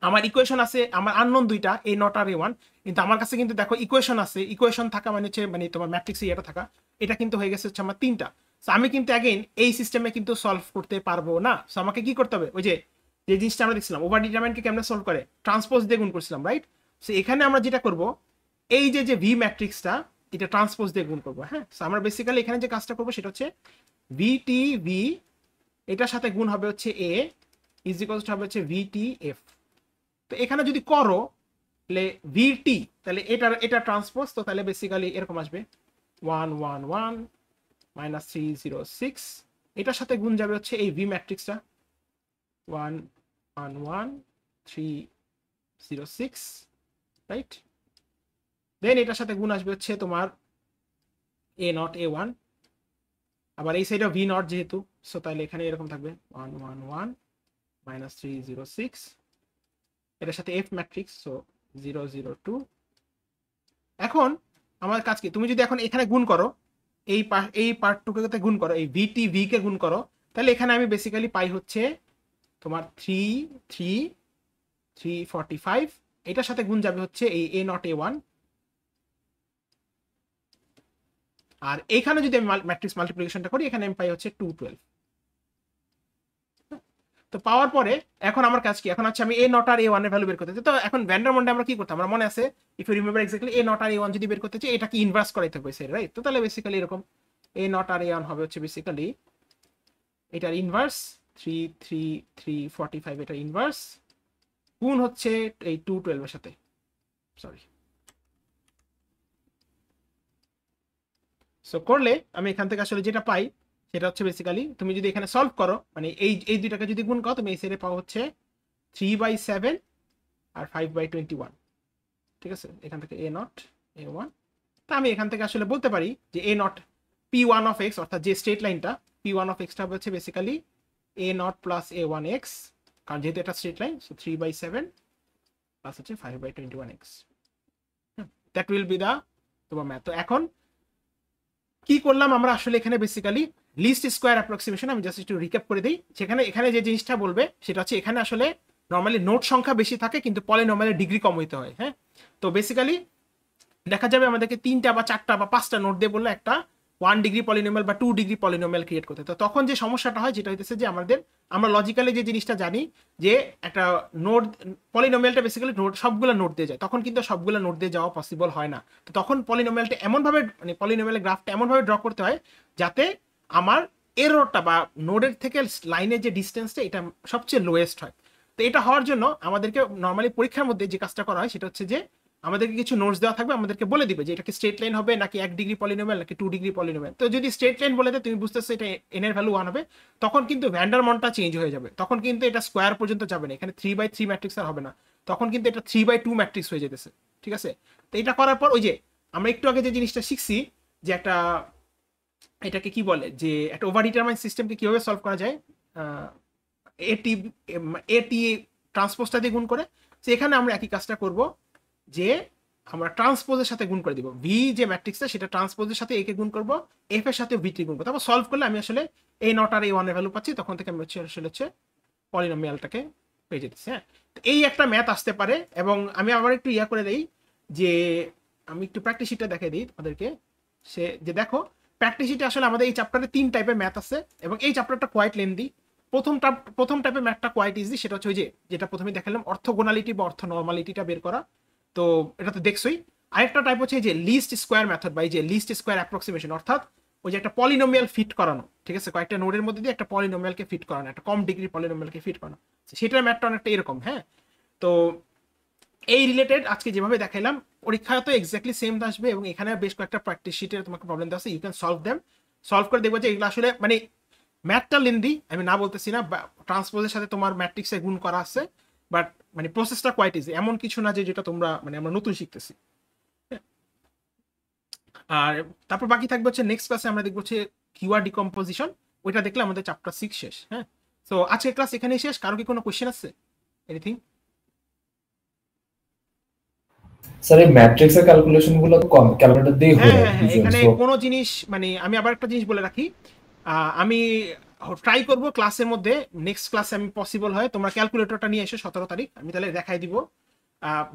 A: আমার ইকুয়েশন আছে, আমার আননোন 2টা a নট আর a1, কিন্তু আমার কাছে কিন্তু দেখো ইকুয়েশন আছে। ইকুয়েশন থাকা মানে হচ্ছে মানে তোমার ম্যাট্রিক্সে এটা থাকা, এটা কিন্তু হয়ে গেছে হচ্ছে আমার 3টা। সো আমি কিন্তু অ্যাগেইন এই সিস্টেমে কিন্তু সলভ করতে পারবো না। সো আমাকে কি করতে হবে? ওই যে জিনিসটা আমরা দেখছিলাম ওভার ডিটারমাইনকে কেমনে সলভ করে, ট্রান্সপোজ দিয়ে গুণ করছিলাম, রাইট? সো এখানে আমরা যেটা করব, এই যে ভি ম্যাট্রিক্সটা এটা ট্রান্সপোজ দিয়ে গুণ করবো। হ্যাঁ, সো আমরা বেসিক্যালি এখানে যে কাজটা করবো সেটা হচ্ছে ভিটি ভি, এটার সাথে গুণ হবে হচ্ছে এ, ইজ ইকুয়ালস টু হবে হচ্ছে ভিটি এফ। তো এখানে যদি করো তাহলে ভিটি, তাহলে এটা ট্রান্সপোজ, তো তাহলে বেসিক্যালি এরকম আসবে 1 1 1 -3 0 6। এটার সাথে গুণ যাবে হচ্ছে এই ভি ম্যাট্রিক্সটা 1 1 1 3 0 6, রাইট? দেন এটার সাথে গুণ আসবে হচ্ছে তোমার a নট a1, আবার এই সাইডে ভি নট যেহেতু, সো তাহলে এখানে এরকম থাকবে 1 1 1 -3 0 6, এটার সাথে এফ ম্যাট্রিক্স, সো 0 0 2। এখন আমার কাজ কি, তুমি যদি এখন এখানে গুণ করো, এই পার্টটুকুতে গুণ করো, এই ভিটি ভি কে গুণ করো, তাহলে এখানে আমি বেসিক্যালি পাই হচ্ছে তোমার 3 3 345। এটার সাথে গুণ যাবে হচ্ছে এই a নট a1, আর এখানে যদি আমি ম্যাট্রিক্স মাল্টিপ্লিকেশনটা করি এখানে আমি পাই হচ্ছে 2 12। তো পাওয়ার পরে এখন আমার কাজ কি, এখন হচ্ছে আমি a নট আর a1 এর ভ্যালু বের করতে চাই। তো এখন ভ্যান্ডারমন্ডে আমরা কি করতাম, আমার মনে আছে, if you remember exactly, a naught আর a1 যদি বের করতে চাই এটা কি ইনভার্স করাইতে হবে স্যার, রাইট? তো তাহলে বেসিক্যালি এরকম a নট আর a1 হবে হচ্ছে বেসিক্যালি এটার ইনভার্স 3 3 3 45, এটা ইনভার্স গুণ হচ্ছে এই 2 12 এর সাথে, সরি। সো করলে আমি এখান থেকে আসলে যেটা পাই সেটা হচ্ছে বেসিক্যালি তুমি যদি এখানে সলভ করো, মানে এই দুইটাকে যদি গুণ করো তুমি এই সাইডে পাও হচ্ছে 3/7 আর 5/21। ঠিক আছে, এখান থেকে a নট a1। তা আমি এখান থেকে আসলে বলতে পারি যে a not p1 of x অর্থাৎ যে স্ট্রেট লাইনটা p1 অফ এক্সটা হচ্ছে বেসিক্যালি a0 প্লাস a1x, কারণ যেহেতু এটা স্ট্রেট লাইন, সো 3/7 প্লাস হচ্ছে 5/21x, দ্যাট উইল বি দা তোমার ম্যাথ। তো এখন কি করলাম আমরা আসলে এখানে বেসিক্যালি লিস্ট স্কোয়ার অ্যাপ্রক্সিমেশন, আমি জাস্ট একটু রিক্যাপ করে দিই। সেখানে এখানে যে জিনিসটা বলবে সেটা হচ্ছে এখানে আসলে নর্মালি নোট সংখ্যা বেশি থাকে কিন্তু পলিনোমিয়ালের ডিগ্রি কম হইতে হয়। হ্যাঁ, তো বেসিক্যালি দেখা যাবে আমাদেরকে 3টা বা 4টা বা 5টা নোট দিয়ে বললে একটা 1 ডিগ্রি পলিনোমিয়াল বা 2 ডিগ্রি পলিনোমিয়াল ক্রিয়েট করতে। তো তখন যে সমস্যাটা হয় যেটা হইতেছে যে আমরা লজিক্যালি যে জিনিসটা জানি যে একটা নোট পলিনোমিয়ালটা বেসিক্যালি নোট সবগুলো নোট দিয়ে যায়, তখন কিন্তু সবগুলো নোট দিয়ে যাওয়া পসিবল হয় না। তো তখন পলিনোমিয়ালটা এমনভাবে মানে পলিনোমিয়ালের গ্রাফটা এমনভাবে ড্র করতে হয় যাতে আমার এররটা বা নোডের থেকে লাইনের যে ডিস্টেন্সটা এটা সবচেয়ে লোয়েস্ট হয়। তো এটা হওয়ার জন্য আমাদেরকে নর্মালি পরীক্ষার মধ্যে যে কাজটা করা হয় সেটা হচ্ছে যে আমাদেরকে কিছু নোটস দেওয়া থাকবে, আমাদেরকে বলে দিবে যে এটা কি স্ট্রেট লাইন হবে নাকি 1 ডিগ্রি পলিনোমিয়াল নাকি 2 ডিগ্রি পলিনোমিয়াল। তো যদি স্ট্রেট লাইন বলে দেয় তুমি বুঝতেছো এটা n এর ভ্যালু 1 হবে, তখন কিন্তু ভ্যান্ডারমনটা চেঞ্জ হয়ে যাবে, তখন কিন্তু এটা স্কোয়ার পর্যন্ত যাবে না, এখানে 3/3 ম্যাট্রিক্স আর হবে না, তখন কিন্তু এটা 3/2 ম্যাট্রিক্স হয়ে যেতেছে। ঠিক আছে, তো এটা করার পর ওই যে আমরা একটু আগে যে জিনিসটা শিখছি যে একটা এটাকে কি বলে যে একটা ওভার ডিটারমাইন সিস্টেমকে কিভাবে সলভ করা যায়, এটি এটি ট্রান্সপোজটা দিয়ে গুণ করে। তো এখানে আমরা একই কাজটা করব যে আমরা ট্রান্সপোজের সাথে গুণ করে দিব, ভি যে ম্যাট্রিক্সটা সেটা ট্রান্সপোজের সাথে এ কে গুণ করব, এফ এর সাথে ভি কে গুণ করব, তারপর সলভ করলে আমি আসলে a0 আর a1 এর ভ্যালু পাচ্ছি, তখন থেকে আমি আসলে হচ্ছে পলিনোমিয়ালটাকে পেয়ে যেতেছি। হ্যাঁ, তো এই একটা ম্যাথ আসতে পারে। এবং আমি আবার একটু ইয়া করে দেই যে আমি একটু প্র্যাকটিস শিটটা দেখাই দিই তোমাদেরকে, সে যে দেখো প্র্যাকটিস শিটে আসলে আমাদের এই চ্যাপ্টারে 3 টাইপের ম্যাথ আছে এবং এই চ্যাপ্টারটা কোয়াইট লেন্দি। প্রথম টাইপের ম্যাথটা কোয়াইট ইজি, সেটা হচ্ছে ওই যে যেটা প্রথমে দেখালাম অর্থোগোনালিটি বা অর্থ নর্মালিটিটা বের করা, তো এটা তো দেখছোই। আরেকটা টাইপ হচ্ছে যে লিস্ট স্কোয়ার মেথড বা এই যে লিস্ট স্কোয়ার অ্যাপ্রক্সিমেশন, অর্থাৎ ওই যে একটা পলিনোমিয়াল ফিট করানো, ঠিক আছে, কয়েকটা নোডের মধ্যে দিয়ে একটা পলিনোমিয়ালকে ফিট করানো, একটা কম ডিগ্রি পলিনোমিয়ালকে ফিট করানো, সেটার ম্যাথটা অনেকটা এরকম। হ্যাঁ, তো এই রিলেটেড আজকে যেভাবে দেখাইলাম পরীক্ষা তো এক্স্যাক্টলি সেম আসবে এবং এখানে বেশ কয়েকটা প্র্যাকটিস শিটের তোমাকে প্রবলেম দেওয়া আছে, you can solve them, solve করে দেখবো যে এগুলো আসলে মানে ম্যাথটা লেন্দি আমি না বলতেছি না, ট্রান্সপোজের সাথে তোমার ম্যাট্রিক্সে গুণ করা আছে, বাট মানে প্রসেসটা কোয়াইট ইজি, এমন কিছু না যে যেটা তোমরা মানে আমরা নতুন শিখতেছি। আর তারপর বাকি থাকবে হচ্ছে নেক্সট ক্লাসে আমরা দেখবো হচ্ছে কিওয়ার্ড ডিকম্পোজিশন, ওইটা দেখলে আমাদের চ্যাপ্টার 6 শেষ। হ্যাঁ, তো আজকের ক্লাস এখানেই শেষ। কারো কি কোনো কোশ্চেন আছে, এনিথিং?
C: স্যার এই ম্যাট্রিক্সের ক্যালকুলেশন গুলো তো ক্যালকুলেটর দিয়ে হয়।
A: হ্যাঁ, এখানে কোনো জিনিস মানে আমি আবার একটা জিনিস বলে রাখি, আমি ট্রাই করব ক্লাসের মধ্যে নেক্সট ক্লাসে আমি পসিবল হয় তোমরা ক্যালকুলেটরটা নিয়ে এসো 17 তারিখ, আমি তাহলে দেখাই দিব,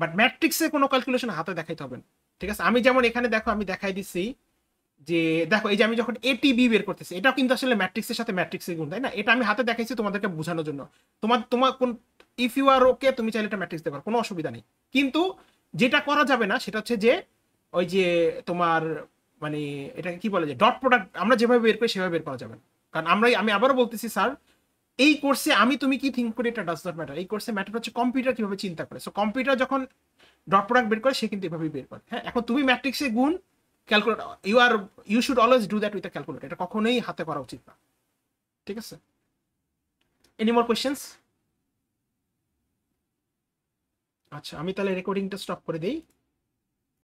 A: বাট ম্যাট্রিক্সে কোনো ক্যালকুলেশন হাতে দেখাইতে হবে না। ঠিক আছে, আমি যেমন এখানে দেখো আমি দেখাই দিচ্ছি যে দেখো এই যে আমি যখন এটিবি বের করতেছি এটাও কিন্তু আসলে ম্যাট্রিক্সের সাথে ম্যাট্রিক্সের গুণ, তাই না? এটা আমি হাতে দেখাইছি তোমাদেরকে বোঝানোর জন্য। তোমার কোন ইফ ইউ আর ওকে তুমি চাইলে এটা ম্যাট্রিক্স দেখার কোনো অসুবিধা নেই, কিন্তু যেটা করা যাবে না সেটা হচ্ছে যে ওই যে তোমার মানে এটাকে কি বলে যে ডট প্রোডাক্ট আমরা যেভাবে বের করি সেভাবে বের করা যাবে না, কারণ আমি আবারও বলতেছি স্যার এই কোর্সে আমি তুমি কি থিঙ্ক করি এটা ডাজ নট ম্যাটার, এই কোর্সে ম্যাটার হচ্ছে কম্পিউটার কিভাবে চিন্তা করে। সো কম্পিউটার যখন ডট প্রোডাক্ট বের করে সে কিন্তু এভাবেই বের করে। হ্যাঁ, এখন তুমি ম্যাট্রিক্সে গুণ calculator you should always do that with a calculator, এটা কখনোই হাতে করা উচিত না। ঠিক আছে, এনি মোর কোয়েশ্চেন্স? আচ্ছা, আমি তাহলে রেকর্ডিংটা স্টপ করে দিই।